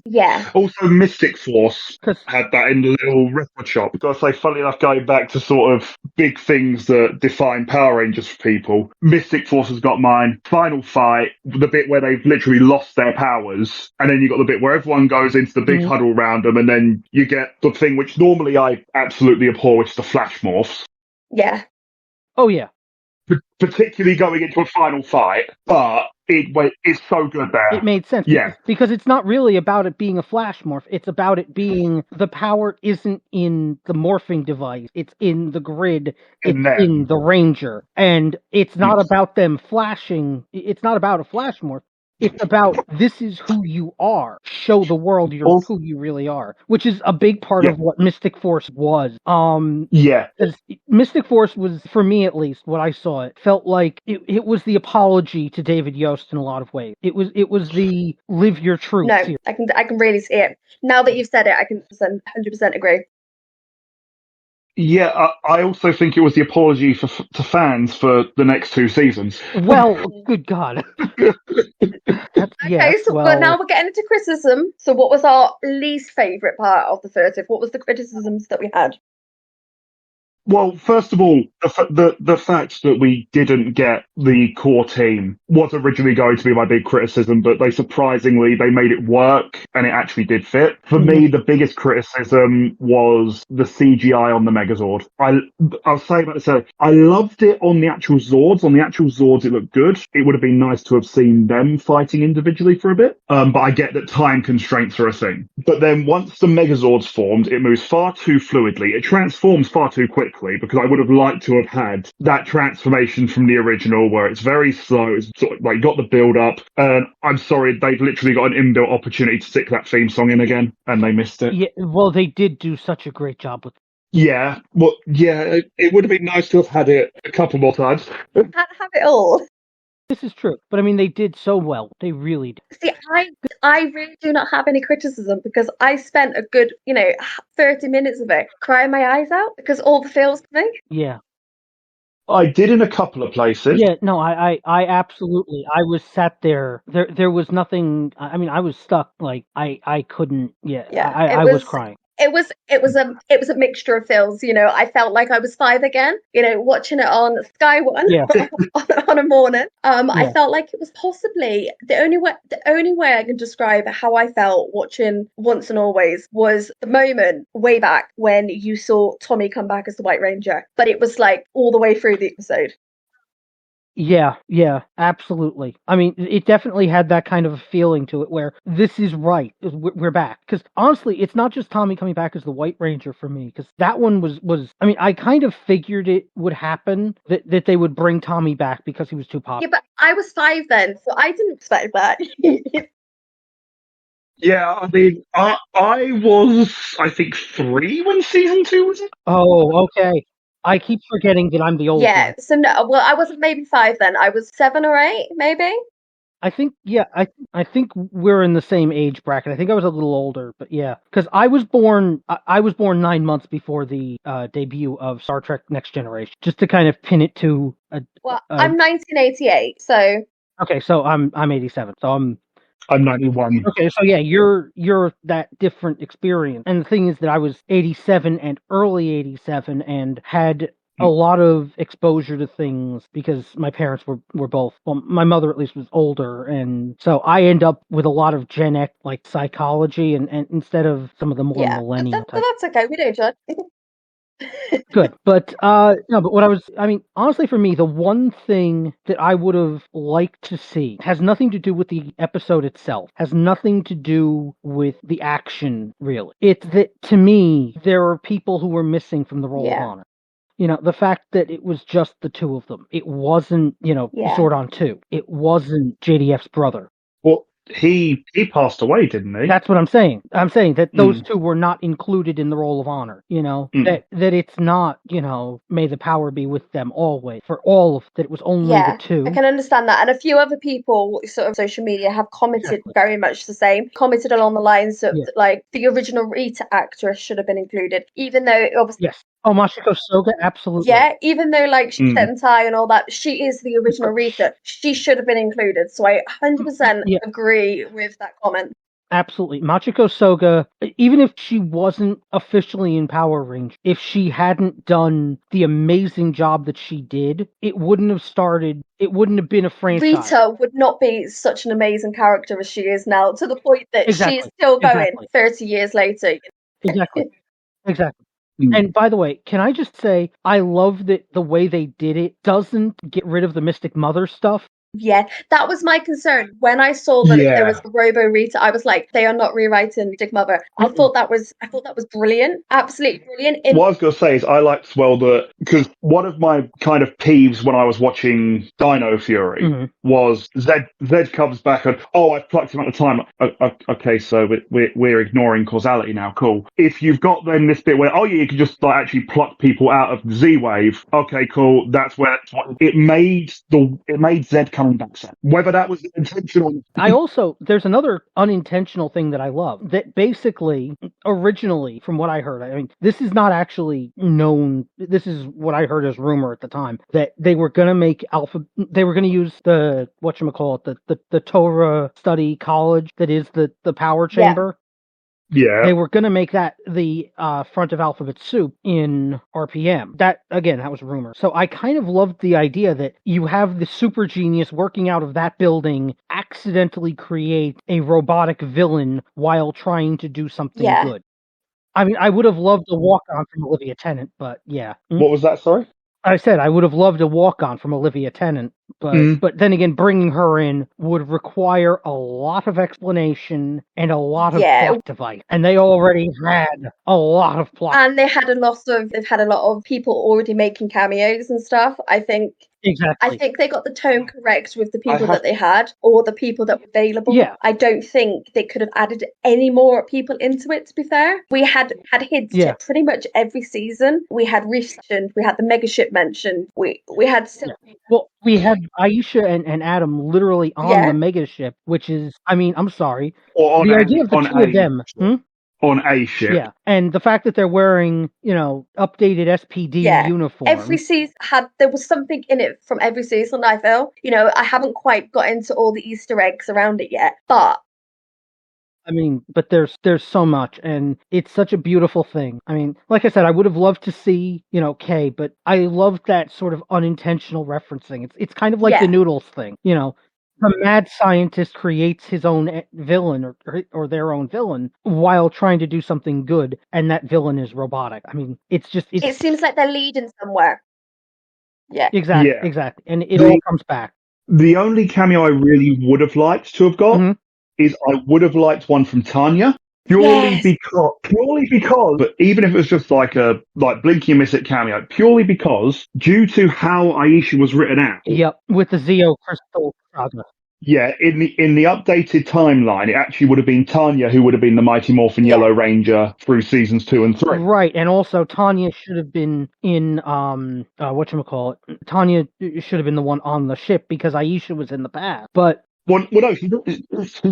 Yeah. Also, Mystic Force had that in the little record shop. I've got to say, funny enough, going back to sort of big things that define Power Rangers for people, Mystic Force has got mine. Final fight, the bit where they've literally lost their powers, and then you got the bit where everyone goes into the big huddle around them, and then you get the thing which normally I absolutely abhor, which is the flash morphs. Yeah. Oh, yeah. Particularly going into a final fight, but it's so good there. It made sense. Yeah. Because it's not really about it being a flash morph. It's about it being, the power isn't in the morphing device. It's in the grid. It's in the Ranger. And it's not about them flashing. It's not about a flash morph. It's about, this is who you are. Show the world who you really are, which is a big part of what Mystic Force was. Mystic Force was, for me at least, what I saw, it felt like it was the apology to David Yost in a lot of ways. It was the live your truth. No, I can really see it. Now that you've said it, I can 100% agree. Yeah, I also think it was the apology to fans for the next two seasons. Well, good God. But now we're getting into criticism. So what was our least favourite part of the 30th? What was the criticisms that we had? Well, first of all, the fact that we didn't get the core team was originally going to be my big criticism, but they made it work, and it actually did fit. For me, the biggest criticism was the CGI on the Megazord. I'll say about this, I loved it on the actual Zords. On the actual Zords, it looked good. It would have been nice to have seen them fighting individually for a bit, but I get that time constraints are a thing. But then once the Megazord's formed, it moves far too fluidly. It transforms far too quickly, because I would have liked to have had that transformation from the original where it's very slow. It's sort of like got the build up. And I'm sorry, they've literally got an inbuilt opportunity to stick that theme song in again, and they missed it. Yeah, well, they did do such a great job with it. Yeah, well, yeah, it would have been nice to have had it a couple more times. Can't have it all. This is true, but I mean, they did so well. They really did. See, I really do not have any criticism, because I spent a good, 30 minutes of it crying my eyes out because all the feels coming. Yeah. I did in a couple of places. Yeah, no, I absolutely. I was sat there. There was nothing. I mean, I was stuck. Like, I couldn't. Yeah, Yeah, I was crying. it was a mixture of feels. I felt like I was five again. Watching it on Sky One Yeah, on a morning. I yeah, felt like it was possibly the only way I can describe how I felt watching Once and Always was the moment way back when you saw Tommy come back as the White Ranger, but it was like all the way through the episode. yeah, absolutely. I mean, it definitely had that kind of a feeling to it where this is right. We're back. Because honestly, it's not just Tommy coming back as the White Ranger for me. Because that one was. I mean, I kind of figured it would happen that they would bring Tommy back because he was too popular. Yeah, but I was five then, so I didn't expect that. Yeah, I mean, I was, I think, 3 when season 2 was. Oh, okay. I keep forgetting that I'm the old Yeah, one. so no, well, I wasn't maybe five then. I was 7 or 8, maybe. I think, yeah, I think we're in the same age bracket. I think I was a little older, but yeah, because I was born 9 months before the debut of Star Trek: Next Generation, just to kind of pin it to Well, a I'm 1988, so okay, so I'm 87, so I'm 91. okay, so yeah, you're that different experience. And the thing is that I was 87 and early 87 and had a lot of exposure to things because my parents were both, well, my mother at least was older, and so I end up with a lot of Gen X like psychology and instead of some of the more yeah, but, millennial but type. that's okay. We don't judge. Good, but no, but I mean, honestly, for me, the one thing that I would have liked to see has nothing to do with the episode itself, has nothing to do with the action, really. It's that to me, there are people who were missing from the Roll of Yeah, Honor. The fact that it was just the two of them. It wasn't, yeah, Zordon 2. It wasn't JDF's brother. Well, he passed away, didn't he? That's what I'm saying. I'm saying that those Mm, two were not included in the Roll of Honor. mm. That it's not, may the power be with them always for all of that. It was only the yeah. I two. can understand that. And a few other people, sort of social media, have commented Exactly. very much the same. Commented along the lines of Yeah. like the original Rita actress should have been included, even though it obviously. Yes. Oh, Machiko Soga, absolutely. Yeah, even though like she's Mm. sentai and all that, she is the original Rita. She should have been included. So I 100% Yeah. agree with that comment. Absolutely. Machiko Soga, even if she wasn't officially in Power Range, if she hadn't done the amazing job that she did, it wouldn't have been a franchise. Rita would not be such an amazing character as she is now, to the point that she's Exactly. still going Exactly. 30 years later. Exactly. Exactly. Mm. And by the way, can I just say, I love that the way they did it doesn't get rid of the Mystic Mother stuff. Yeah, that was my concern. When I saw that there was Yeah. a Robo Rita, I was like, they are not rewriting Dig Mother. Mm-mm. I thought that was brilliant. Absolutely brilliant. What I was going to say is I liked as well that because one of my kind of peeves when I was watching Dino Fury Mhm. was Zed comes back and I plucked him at the time. Okay, so we're ignoring causality now. Cool. If you've got then this bit where you can just like actually pluck people out of Z Wave. Okay, cool. That's where it made Zed coming back. Set. Whether that was intentional. There's another unintentional thing that I love that basically originally, from what I heard, I mean, this is not actually known. This is what I heard as rumor at the time that they were going to make they were going to use the, whatchamacallit, the Torah study college that is the power Yeah, chamber. Yeah. They were going to make that the front of Alphabet Soup in RPM. That, again, that was a rumor. So I kind of loved the idea that you have the super genius working out of that building accidentally create a robotic villain while trying to do something yeah. good. I mean, I would have loved a walk-on from Olivia Tennant, but yeah. What was that? Sorry. I said I would have loved a walk-on from Olivia Tennant, but then again, bringing her in would require a lot of explanation and a lot of Yeah, plot device, and they already had a lot of plot. and they've had a lot of people already making cameos and stuff. I Exactly. think they got the tone correct with the I people have that they had or the people that were available. Yeah. I don't think they could have added any more people into it, to be fair. We had hints Yeah. to pretty much every season. We had Reef mentioned, we had the Megaship mentioned, we had Yeah. Well, we had Aisha and Adam literally on Yeah. the mega ship, which is, I mean, I'm sorry. or The idea of the two of them. on a ship. Yeah, and the fact that they're wearing, updated SPD uniforms. Every season there was something in it from every season, I feel. I haven't quite got into all the Easter eggs around it yet, but but there's so much, and it's such a beautiful thing. Like I said, I would have loved to see, Kay, but I love that sort of unintentional referencing. It's kind of like the Noodles thing, The mad scientist creates his own villain or their own villain while trying to do something good, and that villain is robotic. It seems like they're leading somewhere. Yeah. Exactly. And it all comes back. The only cameo I really would have liked to have got is I would have liked one from Tanya. Purely because, but even if it was just like blinky and miss it cameo, purely because due to how Aisha was written out. Yep, with the Zeo crystal saga. Yeah, in the updated timeline, it actually would have been Tanya who would have been the Mighty Morphin Yellow Ranger through seasons 2 and 3. Right, and also Tanya should have been in whatchamacallit. Tanya should have been the one on the ship because Aisha was in the past. But no, she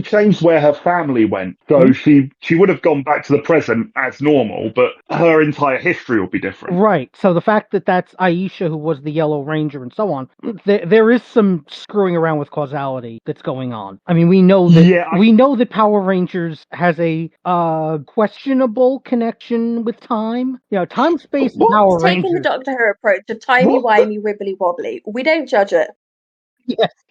changed where her family went, so she would have gone back to the present as normal, but her entire history will be different. Right. So the fact that that's Aisha who was the Yellow Ranger and so on, there is some screwing around with causality that's going on. We know that Power Rangers has a questionable connection with time. Time, space, and Power Rangers. Taking the Doctor Who approach of timey-wimey, wibbly-wobbly. We don't judge it.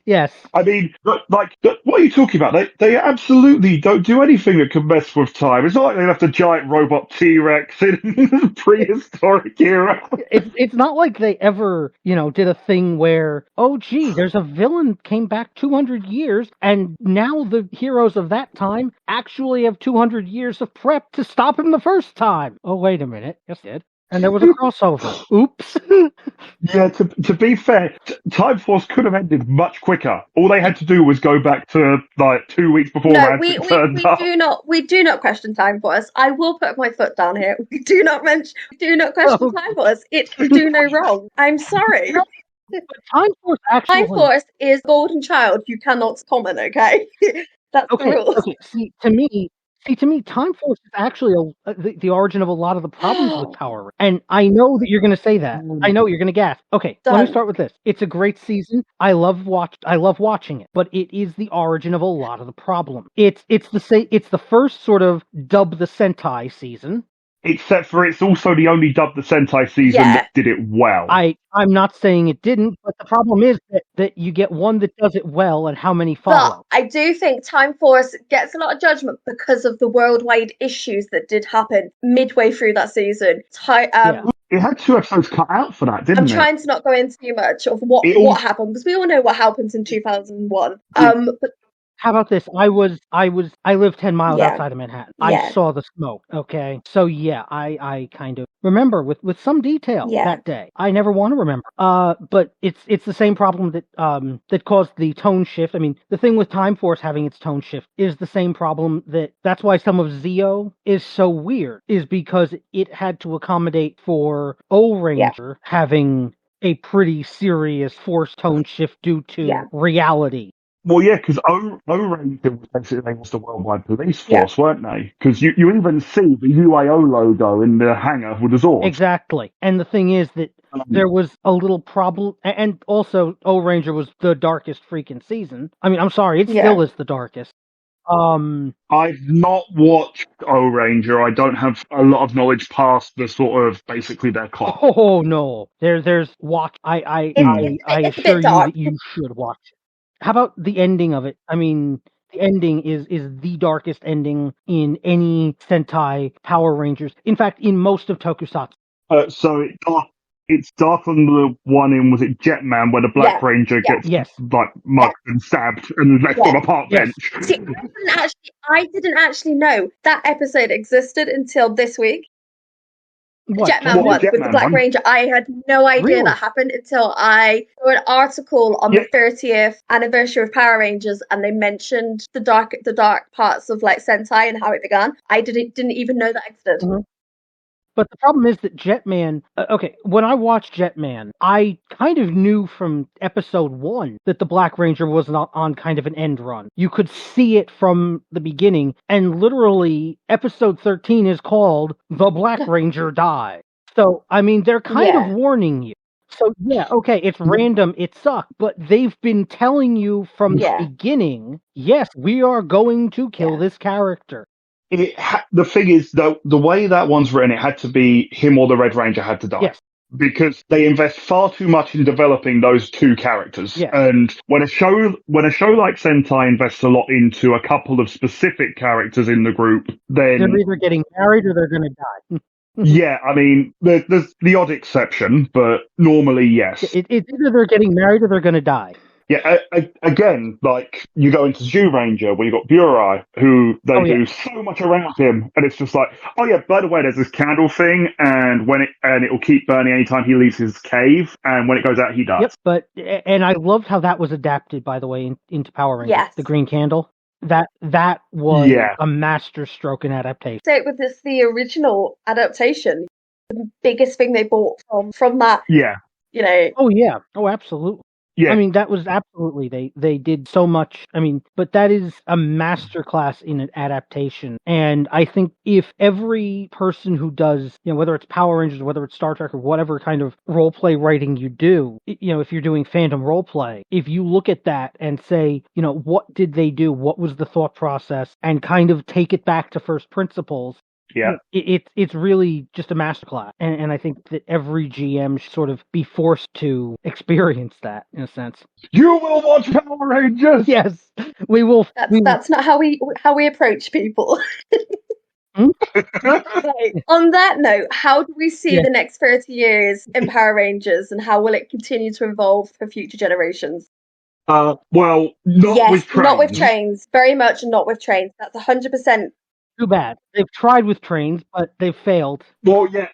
Yes. What are you talking about? They absolutely don't do anything that can mess with time. It's not like they left a giant robot T-Rex in prehistoric era. It's not like they ever, did a thing where, oh, gee, there's a villain came back 200 years, and now the heroes of that time actually have 200 years of prep to stop him the first time. Oh, wait a minute. Yes, it did. And there was a crossover. Oops. Yeah, to be fair, Time Force could have ended much quicker. All they had to do was go back to 2 weeks before we do not question Time Force. I will put my foot down here. We do not question Time Force. It can do no wrong. I'm sorry. Time Force is golden child. You cannot comment, okay? That's the rules. Okay. See, to me, Time Force is actually the origin of a lot of the problems with Power Rangers. And I know that you're going to say that. I know you're going to gasp. Okay, let me start with this. It's a great season. I love watching it, but it is the origin of a lot of the problem. It's the first sort of dub the Sentai season. Except for it's also the only dub the Sentai season that did it well. I'm not saying it didn't, but the problem is that you get one that does it well and how many follow. But I do think Time Force gets a lot of judgment because of the worldwide issues that did happen midway through that season. It had 2 episodes cut out for that, didn't it? I'm trying to not go into too much of what happened, because we all know what happens in 2001. But how about this? I live 10 miles outside of Manhattan. I saw the smoke. Okay. So I kind of remember with some detail that day. I never want to remember. But it's the same problem that caused the tone shift. The thing with Time Force having its tone shift is the same problem that's why some of Zeo is so weird, is because it had to accommodate for O Ranger having a pretty serious force tone shift due to reality. Well, yeah, because O Ranger was basically the worldwide police force, weren't they? Because you even see the UAO logo in the hangar with the Zords. Exactly. And the thing is that there was a little problem, and also O Ranger was the darkest freaking season. I'm sorry, it still is the darkest. I've not watched O Ranger. I don't have a lot of knowledge past the sort of basically their clock. Oh no, there's watch. I assure you that you should watch it. How about the ending of it? The ending is the darkest ending in any Sentai Power Rangers. In fact, in most of Tokusatsu. So it's dark on the one in, was it Jetman, where the Black Ranger gets mugged and stabbed and left on a park bench. See, I didn't actually know that episode existed until this week. Jetman one with the Black Ranger. I had no idea that happened until I saw an article on the 30th anniversary of Power Rangers, and they mentioned the dark parts of Sentai and how it began. I didn't even know that existed. But the problem is that Jetman, okay, when I watched Jetman, I kind of knew from episode 1 that the Black Ranger was not on kind of an end run. You could see it from the beginning, and literally episode 13 is called The Black Ranger Died. So, I mean, they're kind of warning you. So, yeah, okay, it's random, it sucked, but they've been telling you from the beginning, yes, we are going to kill this character. The thing is, though, the way that one's written, it had to be him or the Red Ranger had to die. Yes. Because they invest far too much in developing those two characters. Yes. And when a show like Sentai invests a lot into a couple of specific characters in the group, then they're either getting married or they're going to die. Yeah, I mean, there's the odd exception, but normally, yes. It's either they're getting married or they're going to die. Yeah, again, like, you go into Zyuranger, where you got Burai, who they do so much around him, and it's just like, oh yeah, by the way, there's this candle thing, and it'll keep burning anytime he leaves his cave, and when it goes out, he dies. Yep, and I loved how that was adapted, by the way, into Power Rangers. Yes. The green candle. That was a master stroke in adaptation. So with the original adaptation, the biggest thing they bought from that. Yeah. You know. Oh yeah. Oh, absolutely. Yeah. I mean, that was absolutely, they did so much. I mean, but that is a masterclass in an adaptation. And I think if every person who does, whether it's Power Rangers, whether it's Star Trek, or whatever kind of role play writing you do, if you're doing fandom role play, if you look at that and say, what did they do? What was the thought process? And kind of take it back to first principles. Yeah, it's really just a masterclass, and I think that every GM should sort of be forced to experience that in a sense. You will watch Power Rangers. Yes, we will. That's not how we approach people. Right. On that note, how do we see the next 30 years in Power Rangers, and how will it continue to evolve for future generations? Well, not with trains. Not with trains. Very much not with trains. That's 100%. Too bad. They've tried with trains, but they've failed. Well, yeah,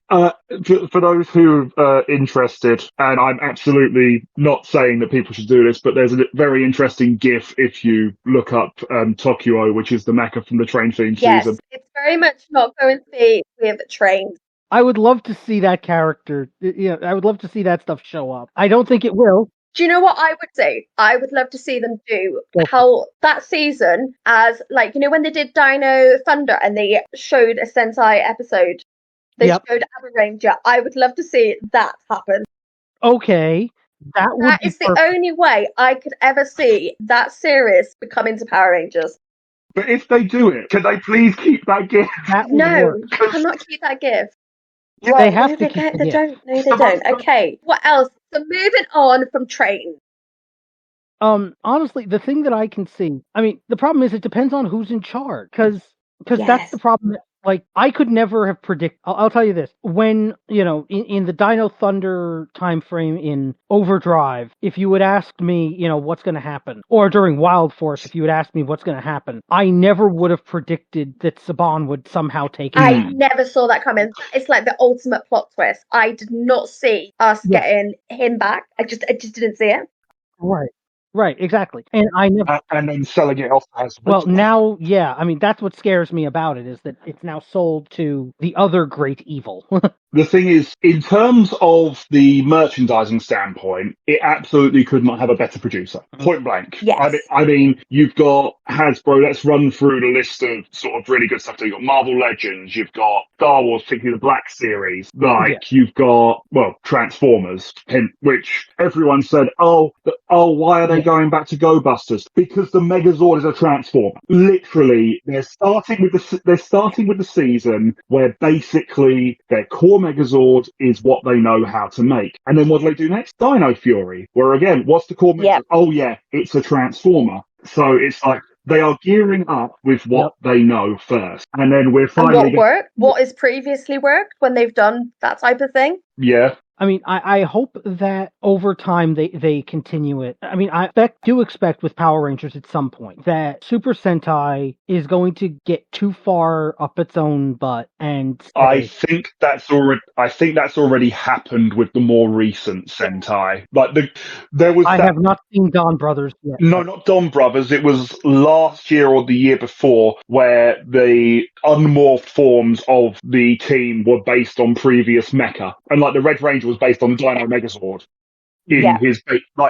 for those who are interested, and I'm absolutely not saying that people should do this, but there's a very interesting GIF if you look up Tokyo, which is the mecha from the train theme season. Yes, it's very much not going to be with trains. I would love to see that character. I would love to see that stuff show up. I don't think it will. Do you know what I would say? I would love to see them do how that season, as like, when they did Dino Thunder and they showed a Sentai episode, they showed Aber Ranger. I would love to see that happen. Okay. That is the only way I could ever see that series become into Power Rangers. But if they do it, can they please keep that gift? No, you cannot keep that gift. Yeah, they have to keep they don't. No, they don't. Okay. What else? So moving on from trains. Honestly, the thing that I can see, I mean, the problem is it depends on who's in charge, because that's the problem. Like, I could never have predicted. I'll tell you this: when in the Dino Thunder time frame in Overdrive, if you had asked me, what's going to happen, or during Wild Force, if you had asked me what's going to happen, I never would have predicted that Saban would somehow take it. I never saw that coming. It's like the ultimate plot twist. I did not see us getting him back. I just didn't see it. Right, exactly. And I never. And then selling it off as well. Now, I mean, that's what scares me about it, is that it's now sold to the other great evil. The thing is, in terms of the merchandising standpoint, it absolutely could not have a better producer. Point blank. Yes. I mean, you've got Hasbro. Let's run through the list of sort of really good stuff. You've got Marvel Legends. You've got Star Wars, particularly the Black Series. You've got, Transformers, which everyone said, why are they going back to Go Busters? Because the Megazord is a Transformer. Literally, they're starting with the season where basically their core Megazord is what they know how to make. And then what do they do next? Dino Fury, where again, what's the core Megazord? Yep. Oh yeah, it's a Transformer. So it's like they are gearing up with what they know first. And then we're finally... what has previously worked when they've done that type of thing? Yeah. I mean, I hope that over time they continue it. I mean, I do expect with Power Rangers at some point that Super Sentai is going to get too far up its own butt and I say, think that's already happened with the more recent Sentai. Like there was I that. have not seen Dawn Brothers yet. No, not Don Brothers. It was last year or the year before where the unmorphed forms of the team were based on previous mecha, and like the Red Ranger was based on Dino Megazord in Yeah. his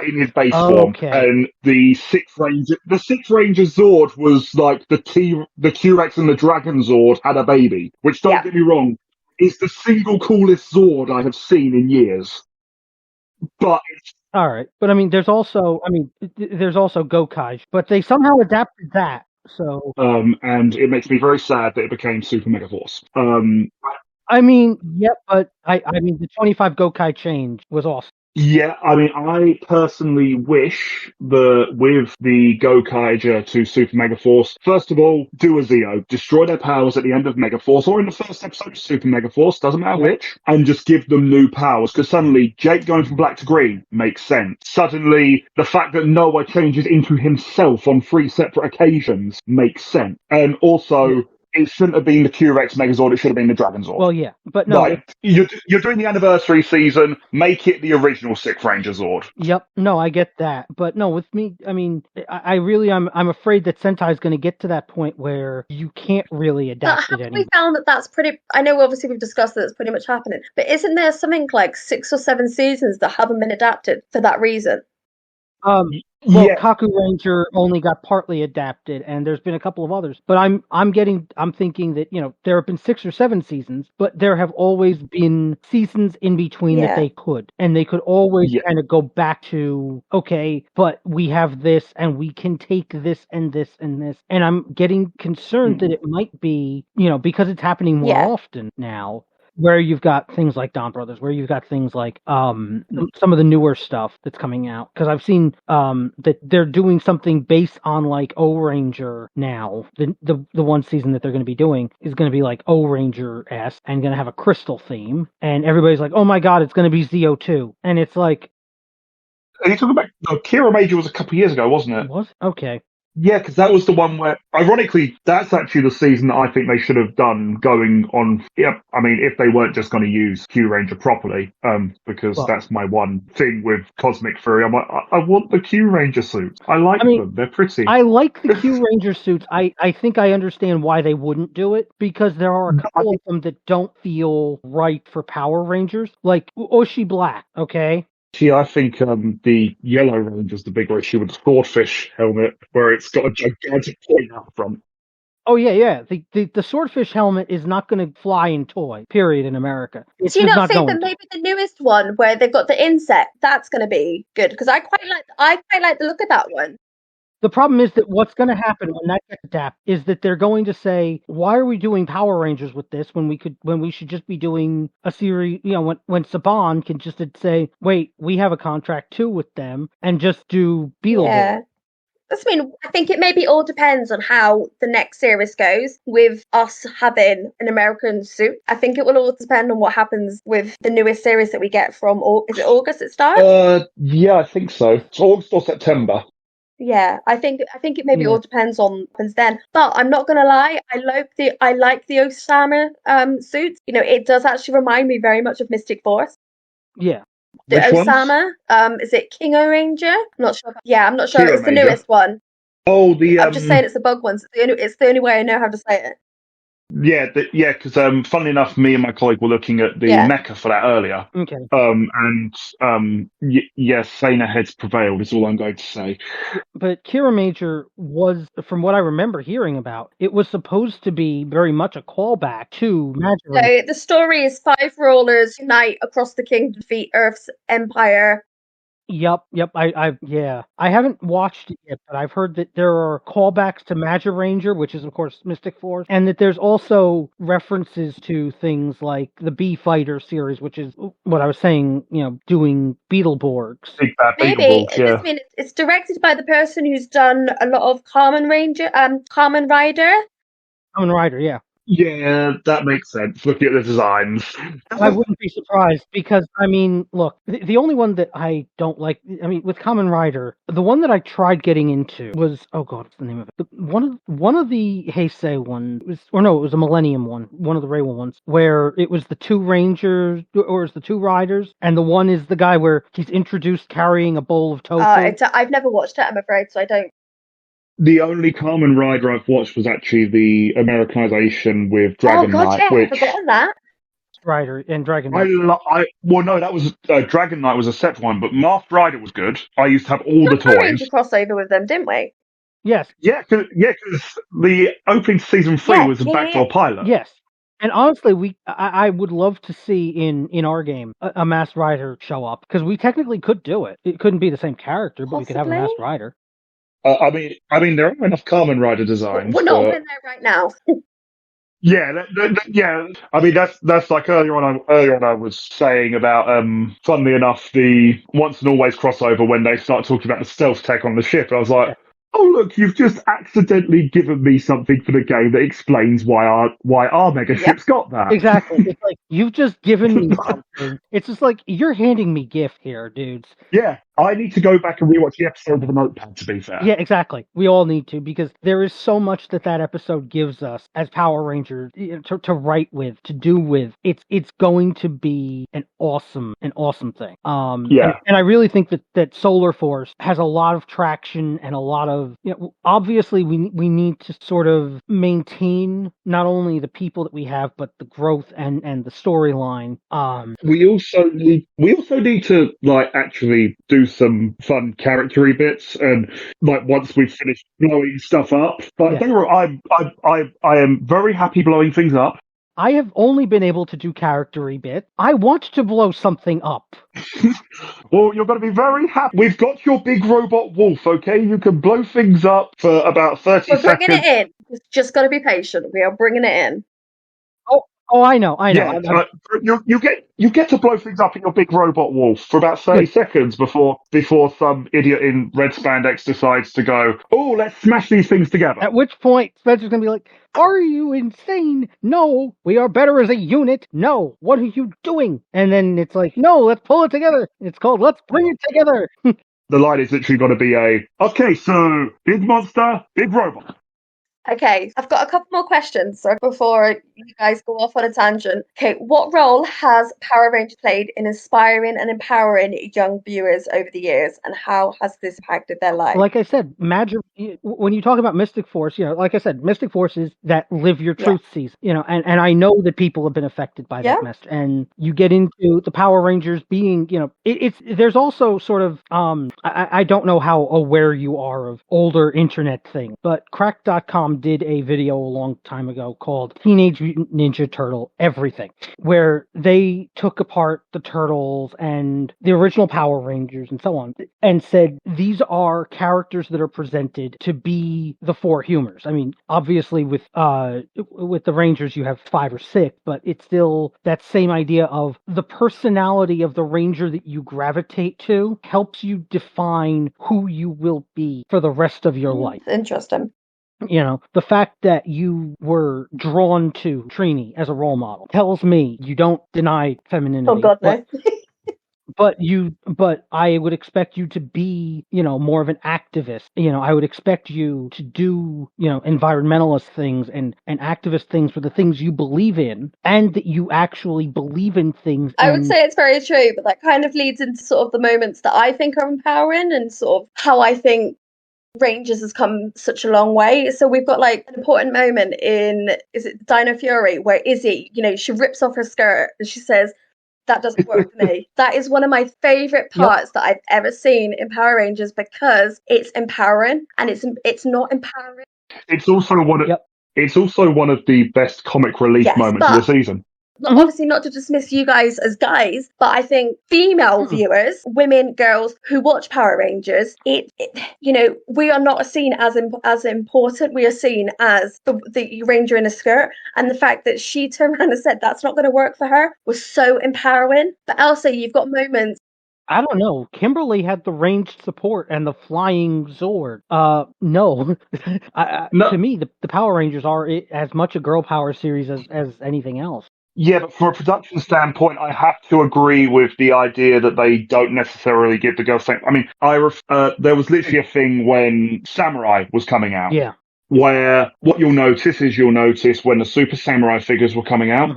in his base form, Okay. and the Sixth Ranger Zord was like the Q-Rex and the Dragon Zord had a baby, which don't Yeah. get me wrong, is the single coolest Zord I have seen in years. But All right, but I mean, there's also Gokaiger, but they somehow adapted that. So and it makes me very sad that it became Super Mega Force. I mean, yep, but I mean, the 25 Gokai change was awesome. Yeah, I mean, I personally wish that with the Gokaiger to Super Mega Force, first of all, do a Zeo, destroy their powers at the end of Mega Force or in the first episode of Super Mega Force, doesn't matter which, and just give them new powers. Because suddenly, Jake going from black to green makes sense. Suddenly, the fact that Noah changes into himself on 3 separate occasions makes sense. And also, it shouldn't have been the Q-Rex Megazord, it should have been the Dragon Zord. Well, yeah, but no. Like, you're doing the anniversary season, make it the original Sixth Ranger Zord. Yep, no, I get that, but no, with me, I mean, I really, I'm afraid that Sentai is going to get to that point where you can't really But adapt it haven't we anymore. found that that's pretty? I know obviously we've discussed that it's pretty much happening, but isn't there something like 6 or 7 seasons that haven't been adapted for that reason? Well, Yeah, Kaku Ranger only got partly adapted, and there's been a couple of others. But I'm thinking that there have been 6 or 7 seasons, but there have always been seasons in between that Yeah. they could, and they could always yeah. kind of go back to, okay, but we have this, and we can take this and this and this, and I'm getting concerned that it might be, because it's happening more Yeah. often now, where you've got things like Dawn Brothers, where you've got things like some of the newer stuff that's coming out. Because I've seen that they're doing something based on like O Ranger now. The one season that they're going to be doing is going to be like O Ranger esque and going to have a crystal theme, and everybody's like, oh my god, it's going to be ZO2, and it's like, Are you talking about Kira Major was a couple of years ago, wasn't it? what? Okay. Yeah, because that was the one where, ironically, that's actually the season that I think they should have done going on. Yeah, I mean, if they weren't just going to use Q Ranger properly, because Well, that's my one thing with Cosmic Fury. I'm like, I want the Q Ranger suits. I like them. They're pretty. I like the Q Ranger suits. I think I understand why they wouldn't do it, because there are a couple of them that don't feel right for Power Rangers, like Oshi Black. Okay. See, I think the Yellow Ranger's the bigger issue with the swordfish helmet, where it's got a gigantic point out front. Oh yeah. The swordfish helmet is not going to fly in toy. Period. In America, it's Do you just not not think going that to. maybe the newest one where they've got the insect that's going to be good? Because I quite like the look of that one. The problem is that what's going to happen when that gets adapted is that they're going to say, "Why are we doing Power Rangers with this when we should just be doing a series?" When Saban can just say, "Wait, we have a contract too with them," and just do Beetleborg. Yeah. I think it maybe all depends on how the next series goes with us having an American suit. I think it will all depend on what happens with the newest series that we get from, is it August it starts? Yeah, I think so. It's August or September. Yeah, I think it maybe Yeah. all depends on what happens then. But I'm not gonna lie, I like the Osama suits. It does actually remind me very much of Mystic Force. Yeah. The Which ones? Osama, is it King O Ranger? I'm not sure. Yeah, I'm not sure. Kira It's the Major. newest one. Oh, the I'm just saying it's the bug ones. It's the only way I know how to say it. yeah, because funnily enough, me and my colleague were looking at the Yeah. mecha for that earlier. Okay. Yes, saner heads prevailed. Is all I'm going to say. But Kira Major was, from what I remember hearing about, it was supposed to be very much a callback to Magic. So the story is 5 rulers unite across the kingdom to defeat Earth's empire. Yep. I haven't watched it yet, but I've heard that there are callbacks to Magic Ranger, which is of course Mystic Force, and that there's also references to things like the B Fighter series, which is what I was saying, doing Beetleborgs. Big Bad Maybe. Beetleborgs, yeah. It's directed by the person who's done a lot of Common Rider. Kamen Rider, yeah. Yeah, that makes sense. Looking at the designs. I wouldn't be surprised because, I mean, look, the only one that I don't like, I mean, with Kamen Rider, the one that I tried getting into was, oh god, what's the name of it? One of the Heisei one was, or no, it was a Millennium one of the Reiwa ones, where it was the two Rangers, or it was the two Riders, and the one is the guy where he's introduced carrying a bowl of tofu. I've never watched it, I'm afraid, so I don't. The only Kamen Rider I've watched was actually the Americanization with Dragon God, Knight, yeah, I've which forgotten that. Rider and Dragon Knight. well, no, that was Dragon Knight was a separate one, but Masked Rider was good. I used to have all the Power Ranger toys. crossover with them, didn't we? Yes. Yeah, because the opening to season 3 was a backdoor pilot. Yes. And honestly, I would love to see in our game a Masked Rider show up, because we technically could do it. It couldn't be the same character, but we could have a Masked Rider. I mean, there are enough Kamen Rider designs. We're not in there right now. Yeah, yeah. I mean, that's like earlier on. I was saying about, funnily enough, the once and always crossover when they start talking about the stealth tech on the ship. I was like, oh look, you've just accidentally given me something for the game that explains why our mega ships got that. Exactly. It's like, you've just given me something. It's just like, you're handing me gift here, dudes. Yeah, I need to go back and rewatch the episode with a notepad, to be fair. Yeah, exactly. We all need to, because there is so much that episode gives us as Power Rangers to write with, to do with. It's going to be an awesome thing. Yeah. And I really think that Solar Force has a lot of traction and a lot of, obviously we need to sort of maintain not only the people that we have, but the growth and the storyline. We also need to like actually do some fun charactery bits, and like once we've finished blowing stuff up. But don't worry, I am very happy blowing things up. I have only been able to do charactery bit. I want to blow something up. Well, you're going to be very happy. We've got your big robot wolf, okay? You can blow things up for about 30 seconds. We're bringing it in. You've just got to be patient. We are bringing it in. Oh, I know. Yeah, you get to blow things up in your big robot wolf for about 30 seconds before some idiot in red spandex decides to go, oh, let's smash these things together. At which point, Spencer's going to be like, are you insane? No, we are better as a unit. No, what are you doing? And then it's like, no, let's pull it together. It's called Let's Bring It Together. The line is literally going to be okay, so big monster, big robot. Okay, I've got a couple more questions before you guys go off on a tangent. Okay, what role has Power Rangers played in inspiring and empowering young viewers over the years, and how has this impacted their lives? Like I said, when you talk about Mystic Force, like I said, Mystic Force is that Live Your Truth season, and I know that people have been affected by that message. And you get into the Power Rangers being, there's also sort of, I don't know how aware you are of older internet things, but Crack.com did a video a long time ago called Teenage Mutant Ninja Turtle Everything, where they took apart the Turtles and the original Power Rangers and so on, and said these are characters that are presented to be the four humors. I mean, obviously with the Rangers you have 5 or 6, but it's still that same idea of the personality of the Ranger that you gravitate to helps you define who you will be for the rest of your life. Interesting. The fact that you were drawn to Trini as a role model tells me you don't deny femininity. Oh God, no. But I would expect you to be, more of an activist. I would expect you to do, environmentalist things and activist things for the things you believe in, and that you actually believe in things. I would say it's very true, but that kind of leads into sort of the moments that I think are empowering and sort of how I think Rangers has come such a long way. So we've got like an important moment in, is it Dino Fury, where Izzy, she rips off her skirt and she says, that doesn't work for me. That is one of my favorite parts that I've ever seen in Power Rangers, because it's empowering, and it's not empowering. It's also one of the best comic relief moments of the season. Obviously, not to dismiss you guys as guys, but I think female viewers, women, girls who watch Power Rangers, we are not seen as important. We are seen as the Ranger in a skirt, and the fact that she turned around and said that's not going to work for her was so empowering. But Elsa, you've got moments I don't know. Kimberly had the ranged support and the flying Zord. No. No, To me, the Power Rangers are as much a girl power series as anything else. yeah, but from a production standpoint, I have to agree with the idea that they don't necessarily give the girls same. I mean, there was literally a thing when Samurai was coming out. Yeah. Where what you'll notice when the Super Samurai figures were coming out,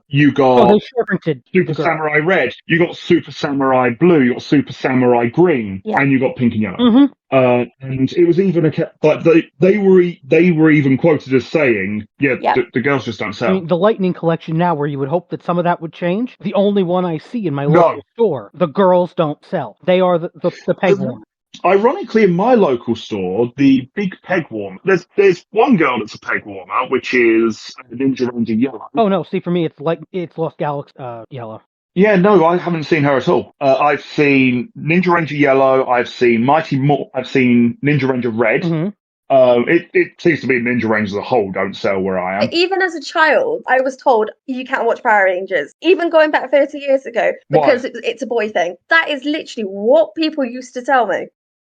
you Oh, got they shortened Super the girl. Samurai Red, you got Super Samurai Blue, you got Super Samurai Green, Yeah. and you got Pink and Yellow. Mm-hmm. And it was even like they were even quoted as saying, "Yeah, Yeah. the girls just don't sell." I mean, the Lightning Collection now, where you would hope that some of that would change, the only one I see in my No. local store, the girls don't sell. They are the peg one. Ironically, in my local store, the big peg warmer, there's one girl that's a peg warmer, which is Ninja Ranger Yellow. Oh no! See, for me, it's Lost Galaxy Yellow. Yeah, no, I haven't seen her at all. I've seen Ninja Ranger Yellow. I've seen I've seen Ninja Ranger Red. Mm-hmm. It seems to be Ninja Rangers as a whole don't sell where I am. Even as a child, I was told you can't watch Power Rangers. Even going back 30 years ago, because it's a boy thing. That is literally what people used to tell me.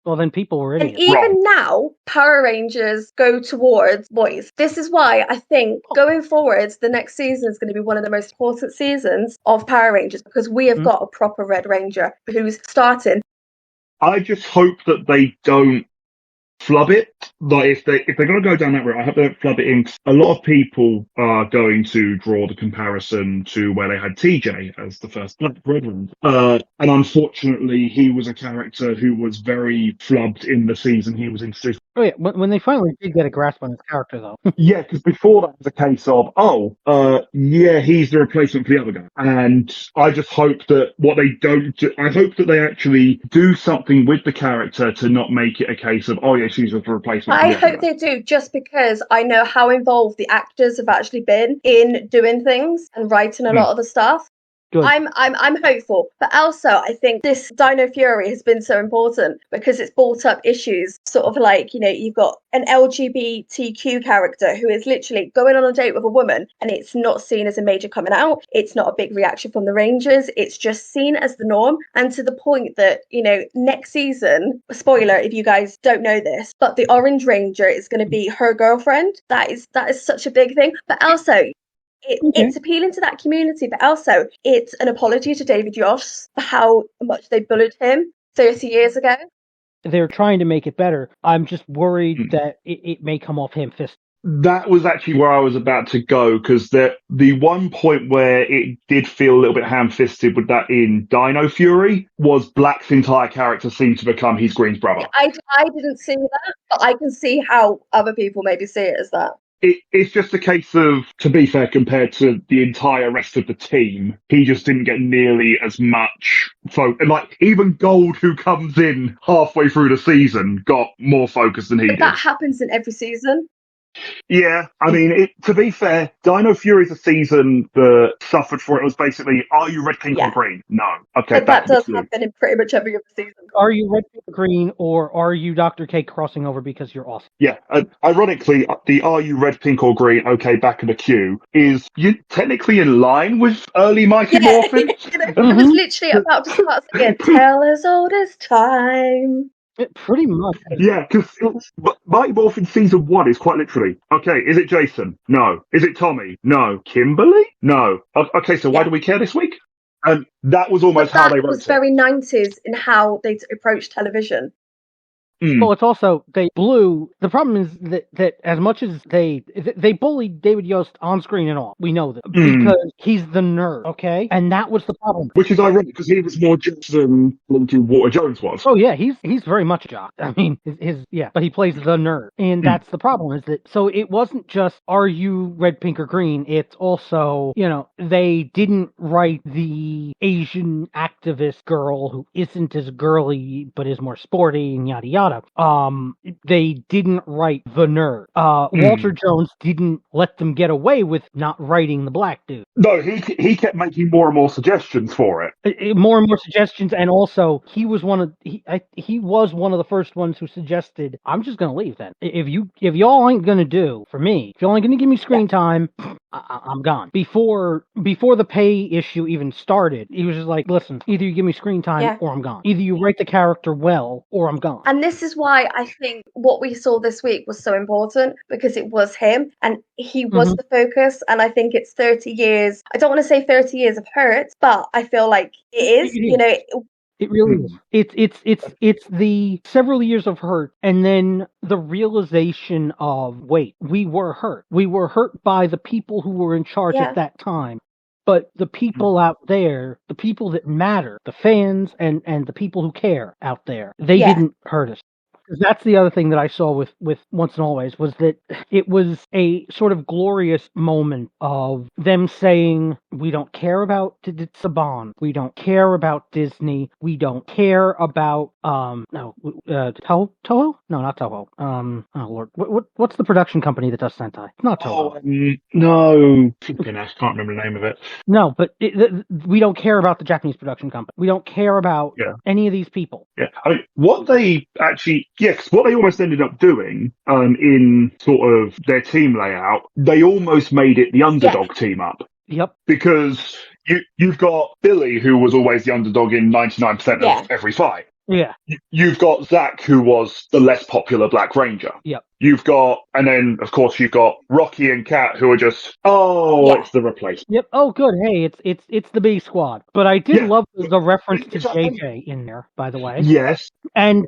Well, then people were And idiots. even now, Power Rangers go towards boys. This is why I think going forwards, the next season is going to be one of the most important seasons of Power Rangers because we have got a proper Red Ranger who's starting. I just hope that they don't flub it. Like if they're going to go down that route, I hope they don't flub it in. A lot of people are going to draw the comparison to where they had TJ as the first Black Red Ranger. And unfortunately, he was a character who was very flubbed in the season he was introduced. Oh yeah, when they finally did get a grasp on his character, though. Yeah, because before that was a case of, yeah, he's the replacement for the other guy. And I just hope that what they don't do, I hope that they actually do something with the character to not make it a case of, oh yeah, she's the replacement. I hope they do, just because I know how involved the actors have actually been in doing things and writing a lot of the stuff. Good. I'm hopeful, but also I think this Dino Fury has been so important because it's brought up issues, sort of like, you've got an LGBTQ character who is literally going on a date with a woman, and it's not seen as a major coming out. It's not a big reaction from the Rangers. It's just seen as the norm, and to the point that next season, spoiler if you guys don't know this, but the Orange Ranger is going to be her girlfriend. That is such a big thing, but also. It's appealing to that community, but also it's an apology to David Yost for how much they bullied him 30 years ago. They're trying to make it better. I'm just worried that it may come off ham-fisted. That was actually where I was about to go, because the one point where it did feel a little bit ham-fisted with that in Dino Fury was Black's entire character seemed to become his Green's brother. I didn't see that, but I can see how other people maybe see it as that. It's just a case of, to be fair, compared to the entire rest of the team, he just didn't get nearly as much focus. Like, even Gold, who comes in halfway through the season, got more focus than he did. That happens in every season. Yeah, I mean, to be fair, Dino Fury's a season that suffered for it. It was basically, are you red, pink, or green? No. Okay, but that does happen in pretty much every other season. Are you red, pink, or green, or are you Dr. K crossing over because you're awesome? Yeah, ironically, the are you red, pink, or green, okay, back in the queue, is you technically in line with early Mighty Morphin. I was literally about to start singing, tell as old as time. Pretty much. Yeah, because Mighty Morphin Season 1 is quite literally, okay, is it Jason? No. Is it Tommy? No. Kimberly? No. Okay, so why do we care this week? And that was almost how they wrote it. That was very 90s in how they approached television. Well, it's also, they blew. The problem is that as much as they bullied David Yost on screen and all, we know that because he's the nerd, okay? And that was the problem. Which is ironic because he was more just than Walter Jones was. Oh yeah, he's very much a jock. I mean, but he plays the nerd, and that's the problem. Is that so? It wasn't just are you red, pink, or green? It's also they didn't write the Asian activist girl who isn't as girly but is more sporty and yada yada. They didn't write the nerd. Walter Jones didn't let them get away with not writing the black dude. No, he kept making more and more suggestions for it. More and more suggestions, and also he was one of the first ones who suggested, I'm just gonna leave then. If y'all ain't gonna do for me, if y'all ain't gonna give me screen time, I'm gone. Before the pay issue even started, he was just like, listen, either you give me screen time or I'm gone. Either you write the character well or I'm gone. And this is why I think what we saw this week was so important, because it was him and he was the focus. And I think it's 30 years. I don't want to say 30 years of hurt, but I feel like it is, you know. It really is. It's the several years of hurt, and then the realization of, wait, we were hurt. We were hurt by the people who were in charge at that time. But the people out there, the people that matter, the fans and the people who care out there, they didn't hurt us. That's the other thing that I saw with Once and Always, was that it was a sort of glorious moment of them saying, we don't care about Saban, we don't care about Disney, we don't care about Toho? No, not Toho. Oh Lord, what's the production company that does Sentai? Not Toho. No, I can't remember the name of it. No, but we don't care about the Japanese production company. We don't care about any of these people. Yeah, I mean, what they actually, what they almost ended up doing in sort of their team layout, they almost made it the underdog team up. Yep. Because you've got Billy, who was always the underdog in 99% of every fight. Yeah. You've got Zach, who was the less popular Black Ranger. Yep. And then, of course, you've got Rocky and Kat, who are just, it's the replacement. Yep. Oh, good. Hey, it's the B Squad. But I did love the reference to JJ in there, by the way. Yes. And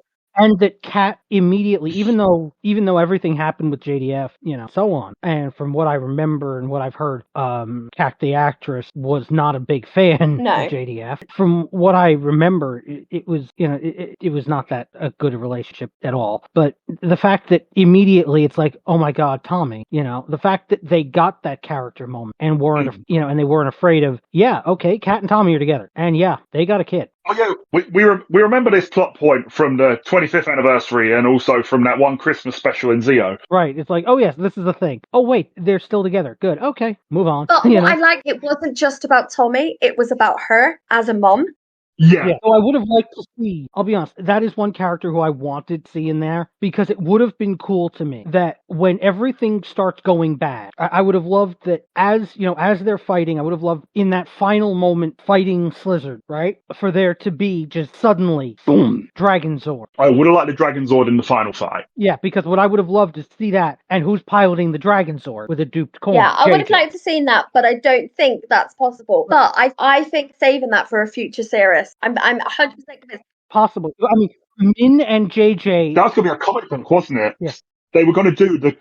that Kat immediately, even though everything happened with JDF, so on, and from what I remember and what I've heard, Kat the actress was not a big fan of JDF. From what I remember, it was it was not that a good a relationship at all. But the fact that immediately it's like, oh my God, Tommy, the fact that they got that character moment and weren't and they weren't afraid of Kat and Tommy are together, and they got a kid. Oh yeah, we remember this plot point from the 25th anniversary and also from that one Christmas special in Zeo. Right, it's like, oh yes, this is the thing. Oh wait, they're still together. Good, okay, move on. But what I like, it wasn't just about Tommy, it was about her as a mom. Yeah. So I would have liked to see, I'll be honest, that is one character who I wanted to see in there, because it would have been cool to me that when everything starts going bad, I would have loved that as they're fighting, I would have loved in that final moment fighting Slizzard, right? For there to be just suddenly, boom, Dragon Zord. I would have liked the Dragon Zord in the final fight. Yeah, because what I would have loved is to see that, and who's piloting the Dragon Zord with a duped coin. Yeah, I would have liked to seen that, but I don't think that's possible. But I think saving that for a future series. I'm 100% convinced. Possible. I mean, Min and JJ. That was going to be a comic book, wasn't it? Yes. They were going to do the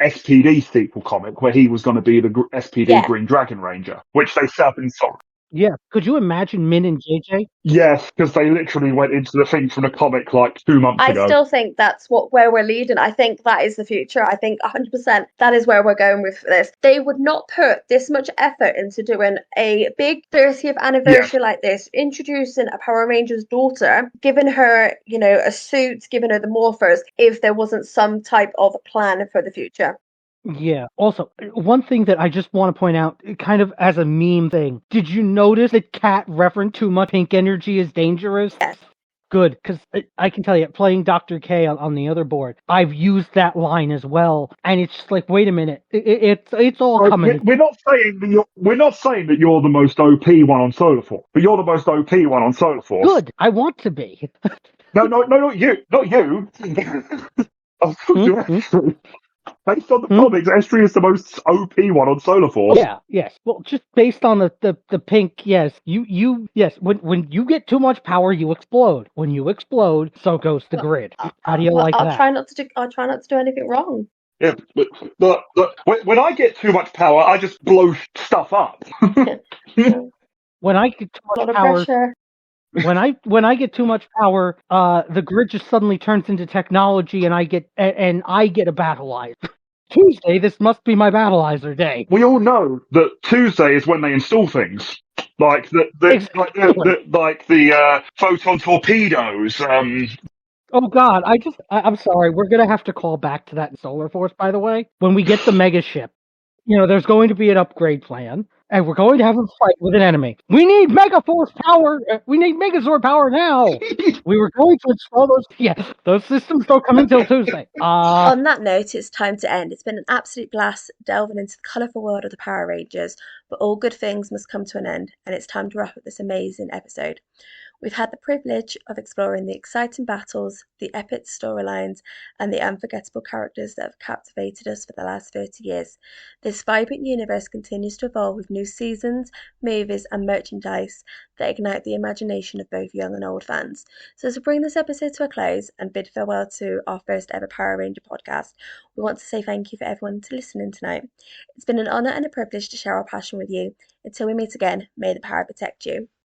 SPD sequel comic where he was going to be the SPD Green Dragon Ranger, which they set up in Song. Yeah. Could you imagine Min and JJ? Yes, because they literally went into the thing from the comic like 2 months ago. I still think that's where we're leading. I think that is the future. I think 100% that is where we're going with this. They would not put this much effort into doing a big 30th anniversary like this, introducing a Power Ranger's daughter, giving her, a suit, giving her the morphers, if there wasn't some type of plan for the future. Yeah. Also, one thing that I just want to point out, kind of as a meme thing, did you notice that Kat referenced too much pink energy is dangerous? Yes. Good, because I can tell you, playing Dr. K on the other board, I've used that line as well, and it's just like, wait a minute, it's all coming. We're not saying that you're the most OP one on Solar Force, but you're the most OP one on Solar Force. Good, I want to be. No, not you. I'll talk to you. Based on the comics, Estrie is the most OP one on Solar Force. Yeah, yes. Well, just based on the pink, yes. Yes. When you get too much power, you explode. When you explode, so goes the grid. How do you like that? I'll try not to do anything wrong. Yeah, but when I get too much power, I just blow stuff up. When I get too much power. When I get too much power, the grid just suddenly turns into technology, and I get a battleizer. Tuesday, this must be my battleizer day. We all know that Tuesday is when they install things, like the photon torpedoes. Oh God, I'm sorry. We're gonna have to call back to that in Solar Force. By the way, when we get the mega ship. there's going to be an upgrade plan, and we're going to have a fight with an enemy. We need Mega Force power. We need Megazord power now. We were going to install those. Yeah, those systems don't come until Tuesday. On that note, it's time to end. It's been an absolute blast delving into the colourful world of the Power Rangers, but all good things must come to an end, and it's time to wrap up this amazing episode. We've had the privilege of exploring the exciting battles, the epic storylines, and the unforgettable characters that have captivated us for the last 30 years. This vibrant universe continues to evolve with new seasons, movies, and merchandise that ignite the imagination of both young and old fans. So, to bring this episode to a close and bid farewell to our first ever Power Ranger podcast, we want to say thank you for everyone to listening tonight. It's been an honour and a privilege to share our passion with you. Until we meet again, may the power protect you.